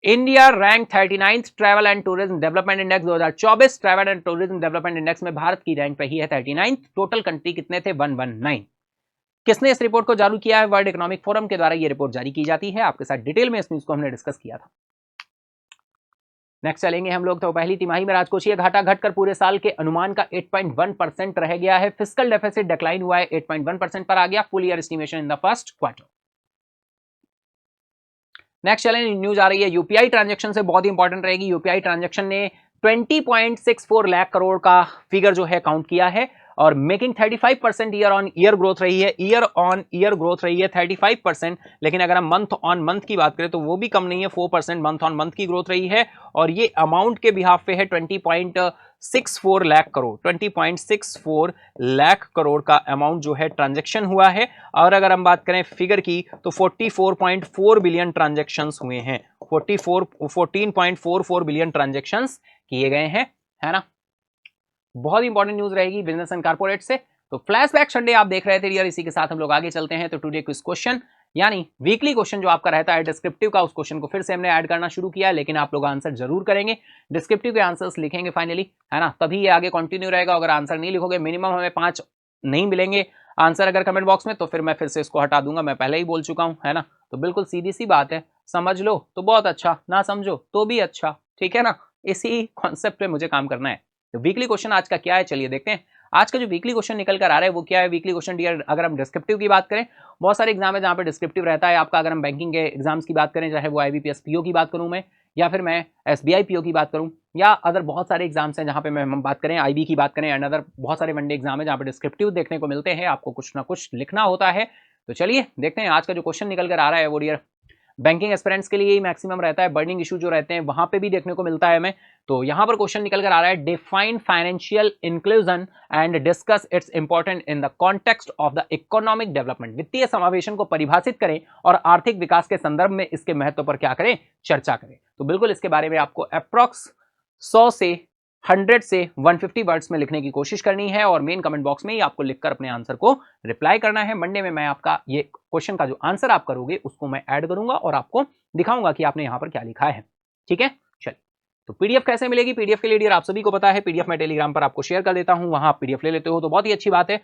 India rank 39th travel and tourism development index 2024। Travel and tourism development index में भारत की रैंक रही है 39th। टोटल कंट्री कितने थे, 119। किसने इस रिपोर्ट को जारी किया है, वर्ल्ड इकोनॉमिक फोरम के द्वारा यह रिपोर्ट जारी की जाती है। आपके साथ डिटेल में इस न्यूज को हमने डिस्कस किया था। नेक्स्ट चलेंगे हम लोग तो पहली तिमाही में राजकोषीय घाटा घटकर पूरे साल के अनुमान का 8.1% रह गया है। फिस्कल डेफिसिट डिक्लाइन हुआ है, 8.1% पर आ गया। Full year estimation in the first quarter. Next challenge news आ रही है यूपीआई ट्रांजैक्शन से, बहुत ही इंपॉर्टेंट रहेगी। यूपीआई ट्रांजैक्शन ने 20.64 लाख करोड़ का फिगर जो है काउंट किया है और making 35% year on year growth रही है। ईयर ऑन ईयर ग्रोथ रही है 35%। लेकिन अगर हम मंथ ऑन मंथ की बात करें तो वो भी कम नहीं है, 4% मंथ ऑन मंथ की ग्रोथ रही है। और ये अमाउंट के बिहाफ पे है 20.64 लाख करोड़। 20.64 लाख करोड़ का अमाउंट जो है ट्रांजैक्शन हुआ है। और अगर हम बात करें फिगर की तो 44.4 बिलियन ट्रांजैक्शंस हुए हैं। 14.44 बिलियन ट्रांजैक्शंस किए गए हैं, है ना। बहुत इंपॉर्टेंट न्यूज रहेगी बिजनेस एंड कारपोरेट से। तो फ्लैशबैक संडे आप देख रहे थे यार, इसी के साथ हम लोग आगे चलते हैं। तो टुडे क्विज क्वेश्चन यानी वीकली क्वेश्चन जो आपका रहता है डिस्क्रिप्टिव का, उस क्वेश्चन को फिर से हमने ऐड करना शुरू किया है। लेकिन आप लोग आंसर जरूर करेंगे, डिस्क्रिप्टिव के आंसर्स लिखेंगे फाइनली, है ना, तभी ये आगे कंटिन्यू रहेगा। अगर आंसर नहीं लिखोगे, मिनिमम हमें 5 नहीं मिलेंगे आंसर अगर कमेंट बॉक्स में, तो फिर मैं फिर से इसको हटा दूंगा। मैं पहले ही बोल चुका हूं, है ना। तो बिल्कुल सीधी सी बात है, समझ लो तो बहुत अच्छा, ना समझो तो भी अच्छा, ठीक है ना। इसी कॉन्सेप्ट पे मुझे काम करना है। तो वीकली क्वेश्चन आज का क्या है, चलिए देखते हैं। आज का जो वीकली क्वेश्चन निकल कर आ रहा है वो क्या है। वीकली क्वेश्चन डियर, अगर हम डिस्क्रिप्टिव की बात करें, बहुत सारे एग्जाम है जहां पे डिस्क्रिप्टिव रहता है आपका। अगर हम बैंकिंग के एग्जाम्स की बात करें, चाहे वो आईबीपीएस पीओ की बात करूं मैं, या फिर मैं एसबीआई पीओ की बात करूं, या अदर बहुत सारे एग्जाम्स हैं जहां पे हम बात करें आईबी की बात करें, एंड अदर बहुत सारे वनडे एग्जाम है जहां पे डिस्क्रिप्टिव देखने को मिलते हैं। आपको कुछ ना कुछ लिखना होता है। तो चलिए देखते हैं आज का जो क्वेश्चन निकल कर आ रहा है वो डियर बैंकिंग एस्पिरेंट्स के लिए ही मैक्सिमम रहता है। बर्निंग इशू जो रहते हैं वहां पे भी देखने को मिलता है हमें। तो यहां पर क्वेश्चन निकल कर आ रहा है, define financial inclusion and discuss it's important in the context of the economic development. वित्तीय समावेशन को परिभाषित करें और आर्थिक विकास के संदर्भ में इसके महत्व पर क्या करें, चर्चा करें। तो बिल्कुल इसके बारे में आपको अप्रॉक्स 100 से 100 से 150 वर्ड्स में लिखने की कोशिश करनी है और मेन कमेंट बॉक्स में ही आपको लिखकर अपने आंसर को रिप्लाई करना है। मंडे में मैं आपका ये क्वेश्चन का जो आंसर आप करोगे उसको मैं ऐड करूंगा और आपको दिखाऊंगा कि आपने यहां पर क्या लिखा है, ठीक है। चलिए, तो पीडीएफ कैसे मिलेगी, पीडीएफ के लिए डियर आप सभी को पता है, पीडीएफ मैं टेलीग्राम पर आपको शेयर कर देता हूं, वहां आप पीडीएफ ले लेते हो तो बहुत ही अच्छी बात है।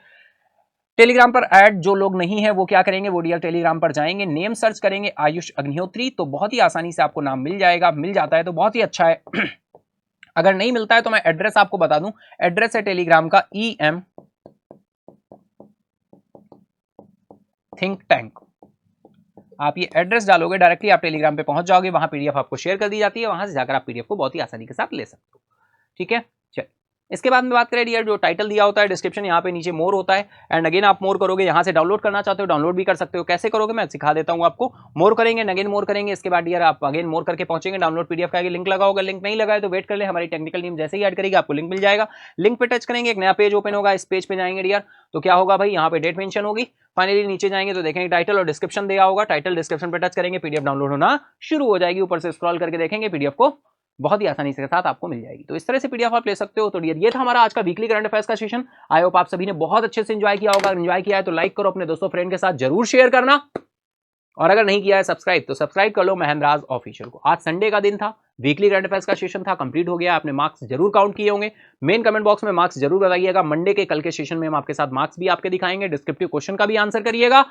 टेलीग्राम पर ऐड जो लोग नहीं है वो क्या करेंगे, वो डियर टेलीग्राम पर जाएंगे, नेम सर्च करेंगे आयुष अग्निहोत्री, तो बहुत ही आसानी से आपको नाम मिल जाएगा। मिल जाता है तो बहुत ही अच्छा है। अगर नहीं मिलता है तो मैं एड्रेस आपको बता दूं, एड्रेस है टेलीग्राम का EM थिंक टैंक। आप ये एड्रेस डालोगे डायरेक्टली आप टेलीग्राम पे पहुंच जाओगे, वहां पीडीएफ आपको शेयर कर दी जाती है, वहां से जाकर आप पीडीएफ को बहुत ही आसानी के साथ ले सकते हो, ठीक है। चलिए, इसके बाद में बात करें डियर, जो टाइटल दिया होता है डिस्क्रिप्शन, यहाँ पे नीचे मोर होता है, एंड अगेन आप मोर करोगे, यहाँ से डाउनलोड करना चाहते हो डाउनलोड भी कर सकते हो। कैसे करोगे मैं सिखा देता हूँ आपको। मोर करेंगे, अगेन मोर करेंगे, इसके बाद डियर आप अगेन मोर करके पहुंचेंगे, डाउनलोड पीडीएफ का लिंक लगा होगा, लिंक नहीं लगा है तो वेट कर ले, हमारी टेक्निकल टीम जैसे ही ऐड करेगी आपको लिंक मिल जाएगा। लिंक पे टच करेंगे, एक नया पेज ओपन होगा, इस पेज पे जाएंगे डियर, तो क्या होगा भाई, यहाँ पे डेट मेंशन होगी। फाइनली नीचे जाएंगे तो देखेंगे टाइटल और डिस्क्रिप्शन दिया होगा, टाइटल डिस्क्रिप्शन पे टच करेंगे, पीडीएफ डाउनलोड होना शुरू हो जाएगी। ऊपर से स्क्रॉल करके देखेंगे पीडीएफ को बहुत ही आसानी के साथ आपको मिल जाएगी। तो इस तरह से पीडीएफ आप ले सकते हो। तो डियर ये था हमारा आज का वीकली करंट अफेयर्स का सेशन। आई होप आप सभी ने बहुत अच्छे से एंजॉय किया होगा। एंजॉय किया है तो लाइक करो, अपने दोस्तों फ्रेंड के साथ जरूर शेयर करना, और अगर नहीं किया है सब्सक्राइब तो सब्सक्राइब कर लो महेंद्राज ऑफिशियल को। आज संडे का दिन था, वीकली करंट अफेयर्स का सेशन था, कंप्लीट हो गया। आपने मार्क्स जरूर काउंट किए होंगे। मेन कमेंट बॉक्स में मार्क्स जरूर बताइएगा। मंडे के कल के सेशन में हम आपके साथ मार्क्स भी आपके दिखाएंगे। डिस्क्रिप्टिव क्वेश्चन का भी आंसर करिएगा,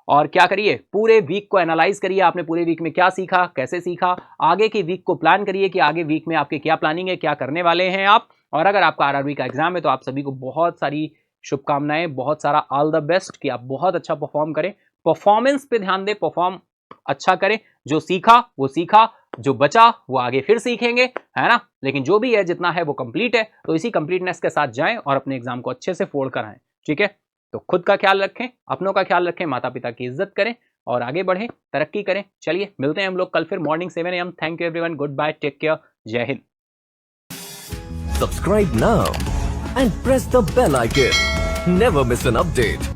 और क्या करिए, पूरे वीक को एनालाइज करिए। आपने पूरे वीक में क्या सीखा, कैसे सीखा, आगे की वीक को प्लान करिए कि आगे वीक में आपके क्या प्लानिंग है, क्या करने वाले हैं आप। और अगर आपका आरआरबी का एग्जाम है तो आप सभी को बहुत सारी शुभकामनाएं, बहुत सारा ऑल द बेस्ट कि आप बहुत अच्छा परफॉर्म करें। परफॉर्मेंस पे ध्यान दें, परफॉर्म अच्छा करें। जो सीखा वो सीखा, जो बचा वो आगे फिर सीखेंगे, है ना। लेकिन जो भी है, जितना है वो कंप्लीट है, तो इसी कंप्लीटनेस के साथ जाएं और अपने एग्जाम को अच्छे से फोड़ कर आएं। ठीक है, तो खुद का ख्याल रखें, अपनों का ख्याल रखें, माता पिता की इज्जत करें और आगे बढ़ें, तरक्की करें। चलिए मिलते हैं हम लोग कल फिर morning 7 AM। Thank you everyone, good bye, take care, जय हिंद। Subscribe now and press the bell icon. Never miss an update.